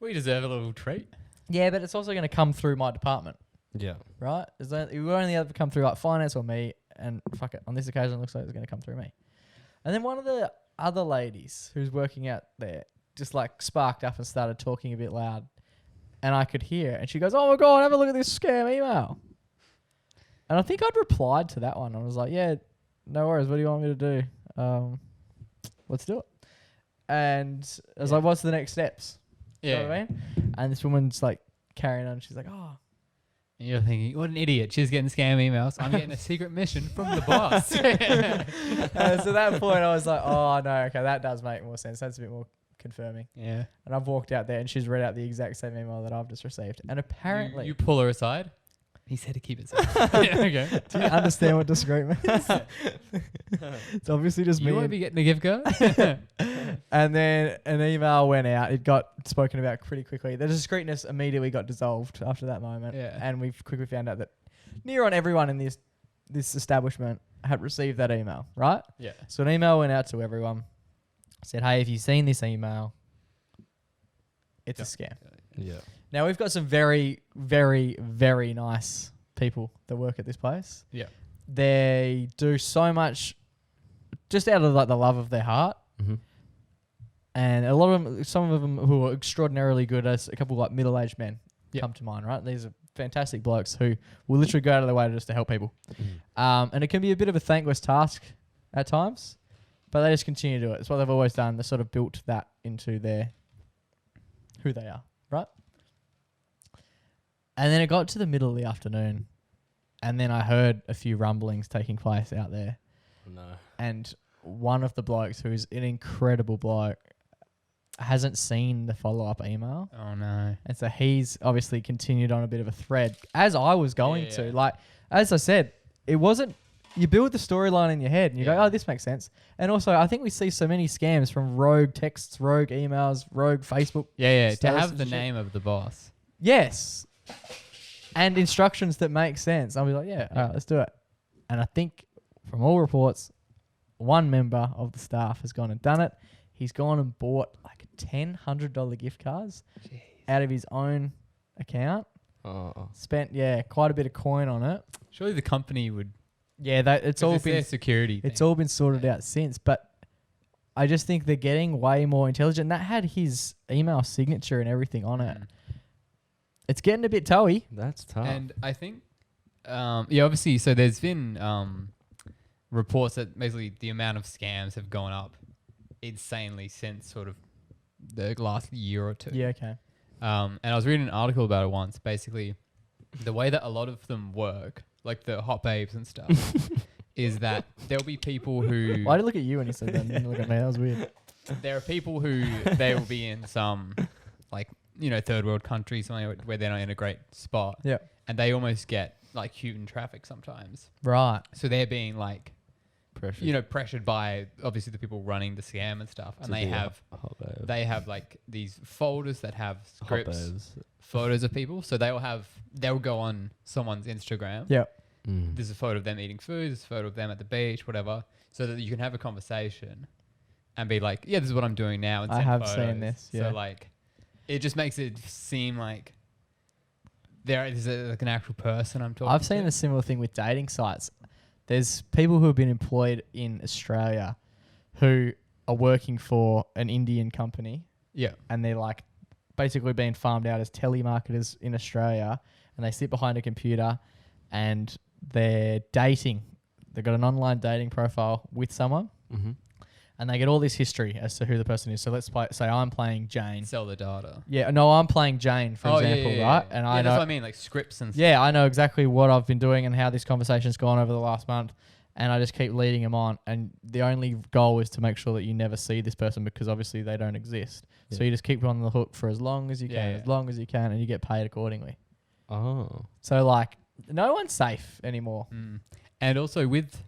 We deserve a little treat. yeah, but it's also going to come through my department, Yeah. right? It will only ever come through like finance or me, and fuck it, on this occasion, it looks like it's going to come through me. And then one of the other ladies who's working out there just like sparked up and started talking a bit loud, and I could hear, and she goes, "Oh my god, have a look at this scam email." And I think I'd replied to that one. I was like, "Yeah, no worries. What do you want me to do? Let's do it." And I was like, "What's the next steps?" You know what I mean? And this woman's like carrying on. She's like, "Oh." And you're thinking, what an idiot. She's getting scam emails. I'm getting a secret mission from the boss. And so at that point, I was like, "Oh no, okay, that does make more sense. That's a bit more confirming." Yeah. And I've walked out there, and she's read out the exact same email that I've just received. And apparently, You pull her aside. He said to keep it safe. Yeah, okay. do you understand what discreet means? It's obviously just You me. won't be getting a gift card? And then an email went out. It got spoken about pretty quickly. The discreetness immediately got dissolved after that moment. Yeah. And we quickly found out that near on everyone in this establishment had received that email, right? Yeah. So an email went out to everyone. Said, "Hey, if you've seen this email, it's a scam." Yeah. Now, we've got some very, very, very nice people that work at this place. Yeah. They do so much just out of like the love of their heart. Mm-hmm. And a lot of them, some of them who are extraordinarily good, as a couple of like middle-aged men come to mind, right? These are fantastic blokes who will literally go out of their way just to help people. And it can be a bit of a thankless task at times, but they just continue to do it. It's what they've always done. They sort of built that into who they are, right? And then it got to the middle of the afternoon, and then I heard a few rumblings taking place out there. No. And one of the blokes, who's an incredible bloke, hasn't seen the follow-up email. Oh, no. And so he's obviously continued on a bit of a thread, as I was going to. Yeah. Like, as I said, it wasn't... You build the storyline in your head, and you go, Yeah. oh, this makes sense. And also, I think we see so many scams from rogue texts, rogue emails, rogue Facebook. Yeah. To Status have and the shit. name of the boss. Yes. And instructions that make sense. I'll be like, yeah, all right, let's do it. And I think from all reports, one member of the staff has gone and done it. He's gone and bought like $1,000 gift cards out of his own account. Oh. Spent, quite a bit of coin on it. Surely the company would... Yeah, it's all been their security it's thing. all been sorted out since. But I just think they're getting way more intelligent. That had his email signature and everything on it. It's getting a bit toey. That's tough. And I think, obviously, so there's been reports that basically the amount of scams have gone up insanely since sort of the last year or two. Yeah, okay. And I was reading an article about it once. Basically, the way that a lot of them work, like the hot babes and stuff, is that there'll be people who... Why did I look at you when you said that? And didn't look at me. That was weird. There are people who they will be in some, like, third world countries somewhere where they're not in a great spot. Yeah. And they almost get, like, human traffic sometimes. Right. So they're being, like, Pressure. pressured by, obviously, the people running the scam and stuff. And they have, like, these folders that have scripts, photos of people. So they'll go on someone's Instagram. Yeah. There's a photo of them eating food. There's a photo of them at the beach, whatever. So that you can have a conversation and be like, yeah, this is what I'm doing now. And I send have photos. seen this, yeah. So, like, it just makes it seem like there is like an actual person I'm talking to. I've seen a similar thing with dating sites. There's people who have been employed in Australia who are working for an Indian company. Yeah. And they're like basically being farmed out as telemarketers in Australia, and they sit behind a computer and they're dating they've got an online dating profile with someone, Mm-hmm. and they get all this history as to who the person is. So let's say I'm playing Jane. Sell the data. Yeah, no, I'm playing Jane, for example, right? And I that's know, what I mean, like scripts and stuff. yeah, I know exactly what I've been doing and how this conversation's gone over the last month, and I just keep leading them on. And the only goal is to make sure that you never see this person because obviously they don't exist. Yeah. So you just keep them on the hook for as long as you can, as long as you can, and you get paid accordingly. Oh. So like, no one's safe anymore. And also with,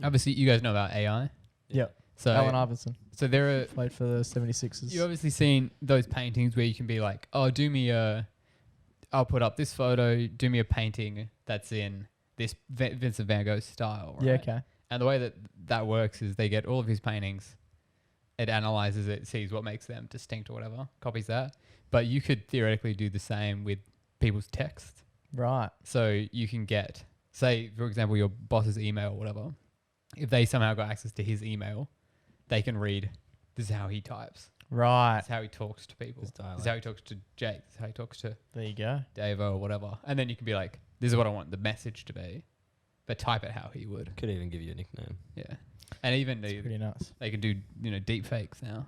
obviously you guys know about AI. Yep. So Allen Iverson so there are, played for the 76ers. you obviously seen those paintings where you can be like, oh, I'll put up this photo, do me a painting that's in this Vincent van Gogh style. Right? Yeah, okay. And the way that works is they get all of his paintings, it analyzes it, sees what makes them distinct or whatever, copies that. But you could theoretically do the same with people's text. Right. So you can get, say, for example, your boss's email or whatever. If they somehow got access to his email, they can read, this is how he types. Right. This is how he talks to people. His This dialect. is how he talks to Jake. This is how he talks to There you go. Dave or whatever. And then you can be like, this is what I want the message to be. But type it how he would. Could even give you a nickname. Yeah. And even It's pretty nuts. they can do, deep fakes now.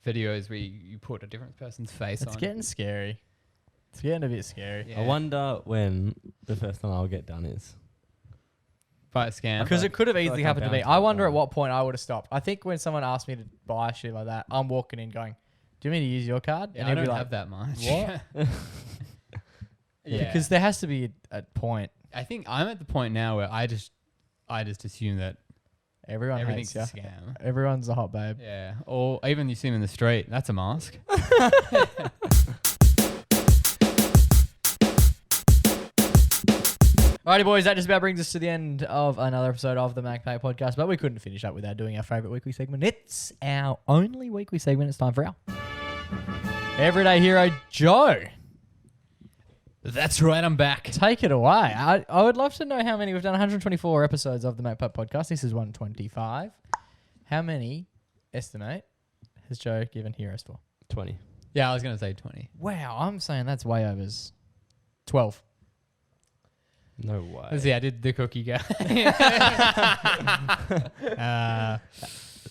Videos where you put a different person's face It's on. getting scary. It's getting a bit scary. Yeah. I wonder when the first time I'll get done is. By a scam. Because it could have feel easily like happened to me. I'm I bound to wonder get at that. what point I would have stopped. I think when someone asked me to buy shit like that, I'm walking in going, do you mean to use your card? Yeah, and I he'd don't be like, have that much. what? Yeah. Because there has to be a point. I think I'm at the point now where I just assume that Everyone everything's hates a you. scam. Everyone's a hot babe. Yeah. Or even you see him in the street, that's a mask. Alrighty, boys, that just about brings us to the end of another episode of the MacPack podcast, but we couldn't finish up without doing our favourite weekly segment. It's our only weekly segment. It's time for our Everyday Hero Joe. That's right, I'm back. Take it away. I would love to know how many. We've done 124 episodes of the MacPack podcast. This is 125. How many, estimate, has Joe given heroes for? 20. Yeah, I was going to say 20. Wow, I'm saying that's way over 12. No way. Let's see, I did the cookie guy.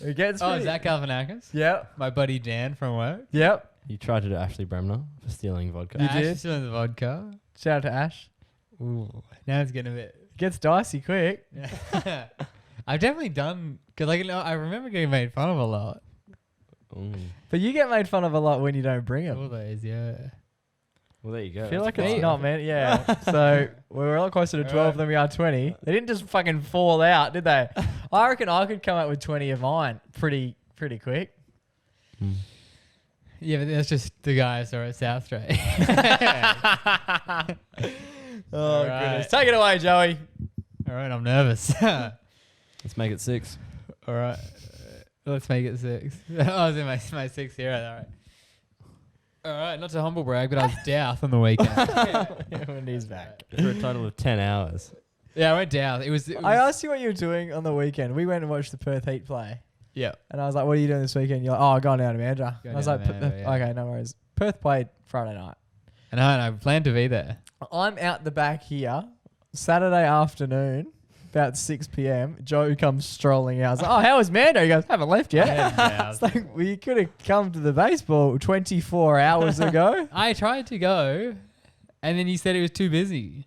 It gets Oh, Zach Galifianakis? Yep. My buddy Dan from work. Yep. You tried to do Ashley Bremner for stealing vodka. You Ash did? is still in the vodka. Shout out to Ash. Ooh, now it's getting a bit... Gets dicey quick. I've definitely done... Because I remember getting made fun of a lot. But you get made fun of a lot when you don't bring them. Always, yeah. Well, there you go. I feel like That's it's fine. not, man. Yeah. So we're a lot closer to 12 than we are 20. They didn't just fucking fall out, did they? I reckon I could come up with 20 of mine pretty quick. Mm. Yeah, but that's just the guy I saw at South Street. Oh, Alright. goodness. Take it away, Joey. All right, I'm nervous. Let's make it 6. All right, let's make it 6. I was in my 6th year. All right. All right, not to humble brag, but I was Douth on the weekend. When he's back. For a total of 10 hours. Yeah, I went Douth. It was I asked you what you were doing on the weekend. We went and watched the Perth Heat play. yeah. And I was like, what are you doing this weekend? You're like, oh, I'm going down to Mandurah. Going I was down like, to Mandurah, yeah. okay, no worries. Perth played Friday night. And I planned to be there. I'm out the back here, Saturday afternoon, about 6 p.m. Joe comes strolling out. I was like, oh, how was Mando? He goes, haven't left yet. It's like, well, you could have come to the baseball 24 hours ago. I tried to go, and then you said it was too busy.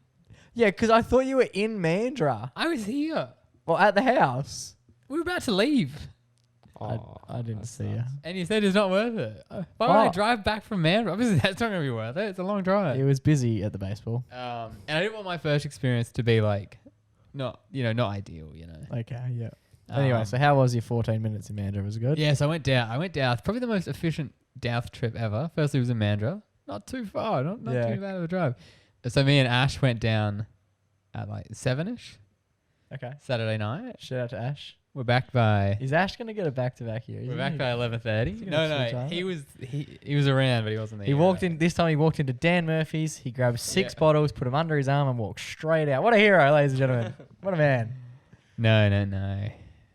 Yeah, because I thought you were in Mandurah. I was here. Well, at the house. We were about to leave, I didn't that see you. sucks. and you said it's not worth it. Why would I drive back from Mandurah? Obviously, that's not going to be worth it. It's a long drive. It was busy at the baseball. And I didn't want my first experience to be like, not ideal, Okay, yeah. Anyway, so how was your 14 minutes in Mandurah? Was it good? Yes, I went down. Probably the most efficient Douth trip ever. Firstly, it was in Mandurah. Not too far. Not Yeah. too bad of a drive. So me and Ash went down at like 7ish Okay. Saturday night. Shout out to Ash. We're back by. Is Ash going to get a back-to-back here? We're back by 11:30. gonna No, switch no, on. he was around, but he wasn't there. He walked in, this time he walked into Dan Murphy's. He grabbed 6 bottles, put them under his arm and walked straight out. What a hero, ladies and gentlemen. What a man. No.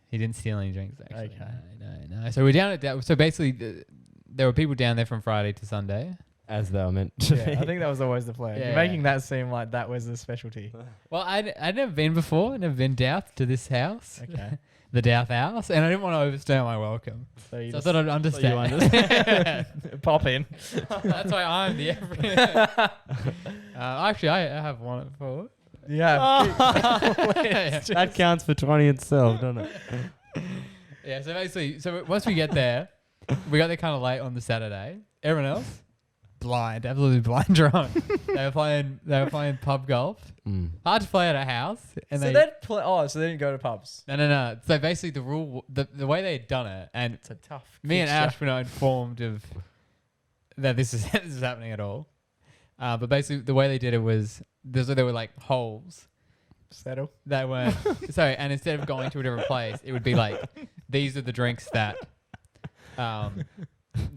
He didn't steal any drinks, actually. Okay. No. So we're down at. So basically, there were people down there from Friday to Sunday. as they were meant to Yeah, be. I think that was always the plan. Yeah. You're making that seem like that was the specialty. Well, I'd never been before. I'd never been Douth to this house. Okay. The Douth house. And I didn't want to overstay my welcome. So you So I just thought I'd understand. pop in. That's why I'm the every. Actually, I have one before. Yeah. That counts for 20 itself, doesn't it? Yeah, so basically, once we get there, we got there kind of late on the Saturday. Everyone else, blind, absolutely blind drunk. They were playing pub golf. Mm. Hard to play at a house. And So they they'd play. Oh, so they didn't go to pubs. no. So basically, the rule, the way they had done it, and It's a tough. me and fixture. Ash were not informed of that this is this is happening at all. But basically, the way they did it was there were like holes Settle. that were sorry, and instead of going to a different place, it would be like these are the drinks that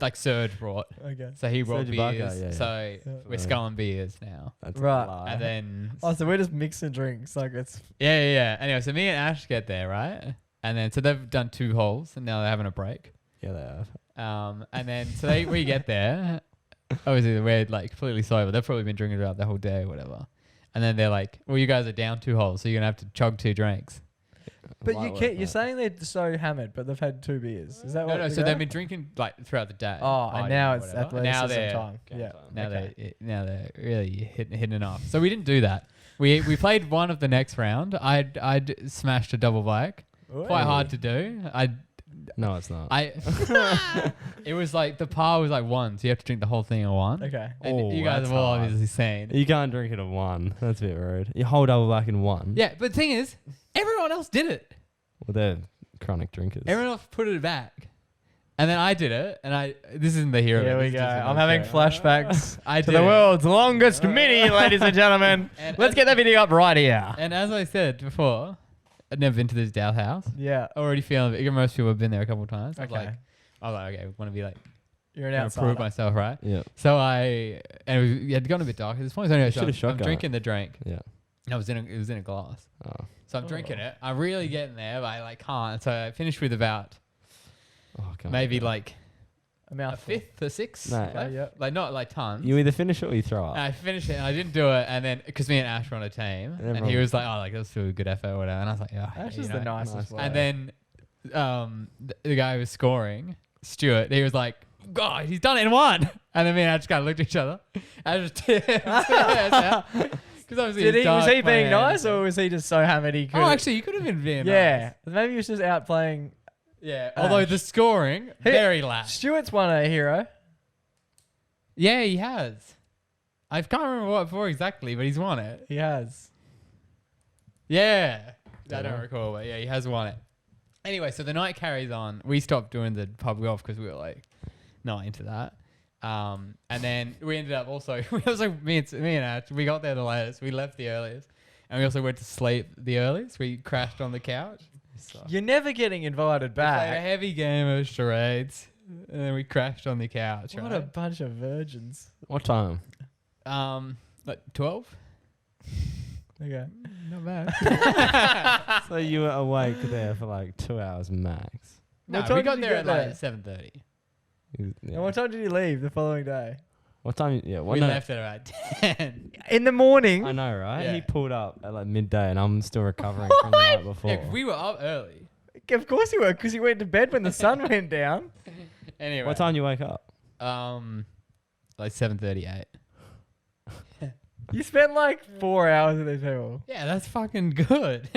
like Serge brought. Okay. So he brought Serge Ibaka, beers. yeah. So we're sculling beers now. That's Right. a lie. And then Oh, so we're just mixing drinks. Like it's. yeah. Anyway, so me and Ash get there, right? And then so they've done 2 holes and now they're having a break. Yeah, they have. And then so we get there. Obviously we're like completely sober. They've probably been drinking throughout the whole day or whatever. And then they're like, well, you guys are down 2 holes, so you're gonna have to chug 2 drinks. But Light you work, can't. You're mate. saying they're so hammered, but they've had 2 beers. Is that what? No. they So go? they've been drinking like throughout the day. Oh, and now it's whatever. Now athleticism they're time. Game Yeah. time. now Okay. they're really hitting it off. So we didn't do that. We played one of the next round. I'd smashed a double black. Quite hard to do. No, it's not. It was like the par was like 1, so you have to drink the whole thing in 1. Okay. And Oh, you guys that's have all hard. obviously seen. You can't drink it at 1. That's a bit rude. You hold double black in 1. Yeah, but the thing is, everyone else did it. Well, they're chronic drinkers. Everyone else put it back. And then I did it, and this isn't the hero. Here we this is go. just I'm another having show. flashbacks I to did the it. world's longest mini, ladies and gentlemen. And Let's get that video up right here. And as I said before, I'd never been to this Douth house. Yeah. Already feeling it. Most people have been there a couple of times. I was Okay. like, okay, want to be like, You're an prove outsider. myself, right? Yeah. So and it had gone a bit dark at this point. So anyway, so should've I'm shotgun drinking the drink. Yeah. And it was in a glass. Oh. So I'm drinking it. I'm really getting there, but I like can't. So I finished with about God. maybe like A a mouthful. 5th or 6th. No. left. Yeah. Like not like tons. You either finish it or you throw up. And I finished it and I didn't do it. And then because me and Ash were on a team, and he everyone- was like, "Oh, like that was still a good effort or whatever." And I was like, "Yeah." Ash you is know. the nicest Nice. one. And then the guy who was scoring, Stuart, he was like, "God, he's done it in 1." And then me and Ash kind of looked at each other. I just because obviously was he being man. nice or was he just so hammered he could? Oh, actually, you could have been being yeah. nice. Maybe he was just out playing. Yeah. Although the scoring, He- very lax. Stuart's won a hero. Yeah, he has. I can't remember what for exactly, but he's won it. He has. Yeah. I Yeah. don't recall, but yeah, he has won it. Anyway, so the night carries on. We stopped doing the pub golf because we were like not into that. And then we ended up also, we also me and Ash, we got there the latest. We left the earliest. And we also went to sleep the earliest. We crashed on the couch. You're never getting invited We played a back. heavy game of charades. And then we crashed on the couch. What right? a bunch of virgins. What time? Like 12? Okay. Not bad. So you were awake there for like 2 hours max. No, What time we did got you there get at there? like 7:30. Yeah. And what time did you leave the following day? What time? Yeah. What We no, left at about 10. In the morning. I know, right? Yeah. He pulled up at like midday, and I'm still recovering from the night before. Yeah, 'cause we were up early. Of course you were, because you went to bed when the sun went down. Anyway. What time do you wake up? Like 7:38. You spent like 4 hours with these people. Yeah, that's fucking good.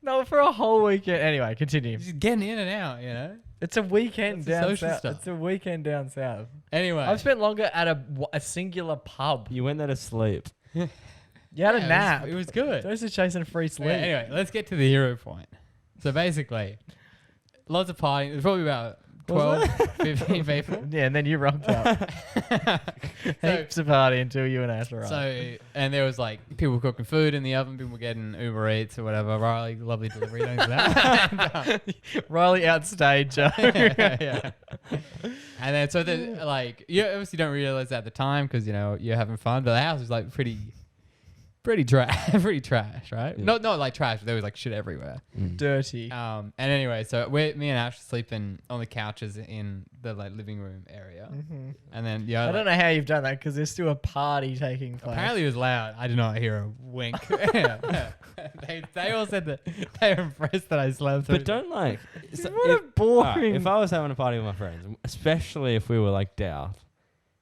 No, for a whole weekend. Anyway, continue. Just getting in and out, you know. It's a weekend That's the down social south. stuff. It's a weekend down south. Anyway, I've spent longer at a singular pub. You went there to sleep. You had a yeah, nap. It was good. Those are chasing free sleep. Okay, anyway, let's get to the hero point. So basically, lots of partying. There's probably about 12, 15 people. Yeah, and then you rocked up. Heaps of party until you and Ash arrived. So, and there was like people cooking food in the oven, people were getting Uber Eats or whatever. Riley, lovely delivery, thanks for that. Riley outstayed Joe. yeah. And then, so like, you obviously don't realize that at the time because, you know, you're having fun, but the house was like pretty pretty trash, right? Yeah. Not like trash, but there was like shit everywhere. Dirty. And anyway, so me and Ash were sleeping on the couches in the like living room area, and then I don't know how you've done that because there's still a party taking place. Apparently it was loud. I did not hear a wink. They all said that they were impressed that I slept. But don't like. What a boring. If I was having a party with my friends, especially if we were like down,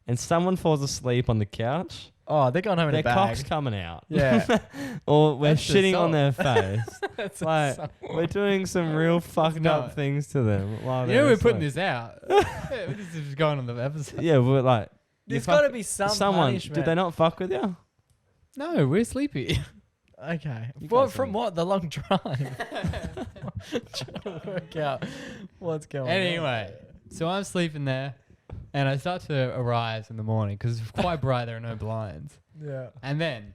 and someone falls asleep on the couch, oh, they're going home in their a bag. cock's coming out. Yeah. Or we're That's shitting on assault. their face. That's Like we're doing some real fucked No. up things to them. While You know they're we're putting asleep. this out. This is going on the episode. Yeah, we're like There's you got to fuck- be some someone. punishment. Did they not fuck with you? No, we're sleepy. Okay. You Well, guys from are- what? The long drive. Trying to work out what's going on. Anyway, so I'm sleeping there, and I start to arise in the morning because it's quite bright. There are no blinds. Yeah. And then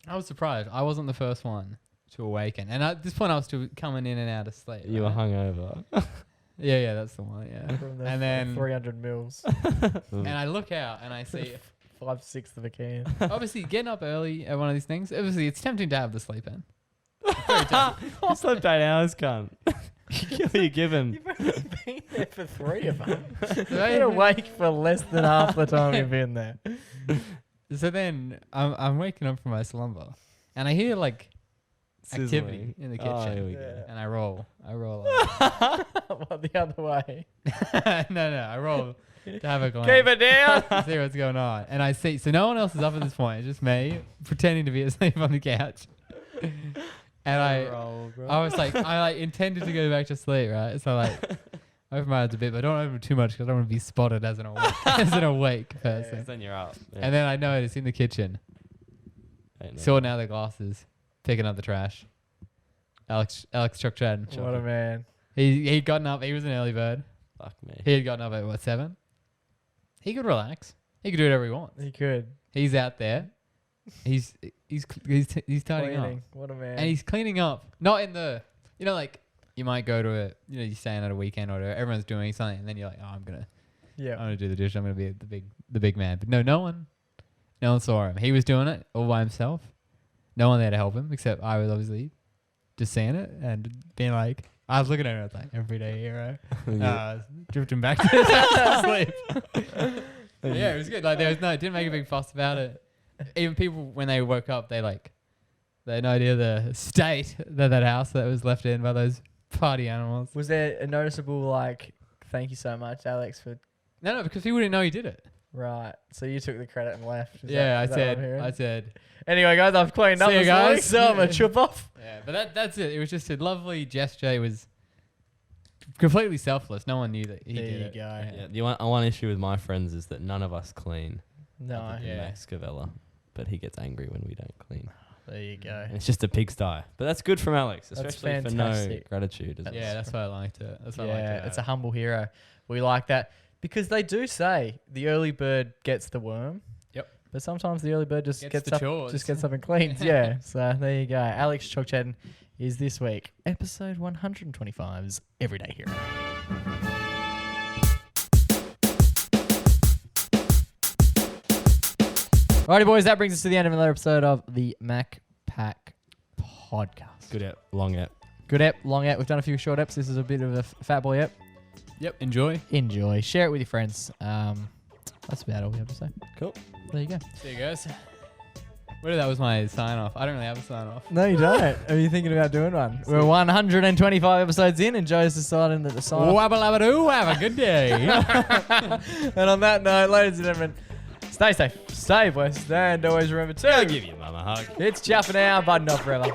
I was surprised. I wasn't the first one to awaken. And at this point, I was still coming in and out of sleep. You were right? hungover. Yeah, that's the one. Yeah. From the And then 300 mils. and I look out and I see, 5/6 of a can. obviously, getting up early at one of these things. Obviously, it's tempting to have the sleep in. You slept 8 hours, cunt. What are you giving? You've only been there for 3 of them. You've So been awake for less than half the time you've been there. So then I'm waking up from my slumber, and I hear like activity Sizzling. in the Oh, kitchen, here we go. and I roll. What, the other way? no, I roll to have a glance. Keep it down. To see what's going on. And I see, so no one else is up at this point. It's just me pretending to be asleep on the couch. And I was like, I like intended to go back to sleep, right? So like, open my eyes a bit, but don't open them too much because I don't want to be spotted as an awake person. Then you're up. Yeah. And then I noticed in the kitchen, Ain't no- sorting out the glasses, picking up the trash. Alex Chuck Chad. What a man. He'd gotten up. He was an early bird. Fuck me. He had gotten up at what, 7? He could relax. He could do whatever he wants. He could. He's out there. He's tidying up, Cleaning. What a man. and he's cleaning up. Not in the, like you might go to you're staying at a weekend or whatever, everyone's doing something, and then you're like, oh, I'm gonna do the dish. I'm gonna be the big man. But no one saw him. He was doing it all by himself. No one there to help him except I was obviously just seeing it and being like, I was looking at it. I was like, everyday hero. Drifting back to sleep. Yeah, it was good. Like didn't make a big fuss about it. Even people when they woke up, they had no idea the state that house that was left in by those party animals. Was there a noticeable thank you so much, Alex, for No, because people didn't know he did it. right? So you took the credit and left. Is Yeah, that what I'm hearing? I said. Anyway, guys, I've cleaned up See you this morning, guys. so I'm a chip off. Yeah, but that's it. It was just a lovely gesture. It was completely selfless. No one knew that he There did you it. go. Yeah, the one issue with my friends is that none of us clean. No, Other than Yeah. Max Cavella, but he gets angry when we don't clean. there you go. And it's just a pigsty. But that's good from Alex, That's especially for no fantastic. gratitude. As Yeah, well. that's why I liked it. That's what I liked Yeah, about it's it. a humble hero. We like that because they do say the early bird gets the worm. Yep. But sometimes the early bird just Gets gets the up, chores. just gets up and cleans. Yeah. So there you go. Alex Chokchadden is this week episode 125's Everyday Hero. Alrighty, boys, that brings us to the end of another episode of the MacPack podcast. Good app, long app. Good ep, long ep. We've done a few short eps. This is a bit of a fat boy ep. Yep. Enjoy. Enjoy. Share it with your friends. That's about all we have to say. Cool. There you go. See you guys. That was my sign off. I don't really have a sign off. No, you don't. Are you thinking about doing one? We're 125 episodes in, and Joe's deciding that the sign off. Wabba labba doo. Have a good day. And on that note, ladies and gentlemen, stay safe, stay blessed, and always remember to I'll give your mum a hug. it's ciao for now, but not forever.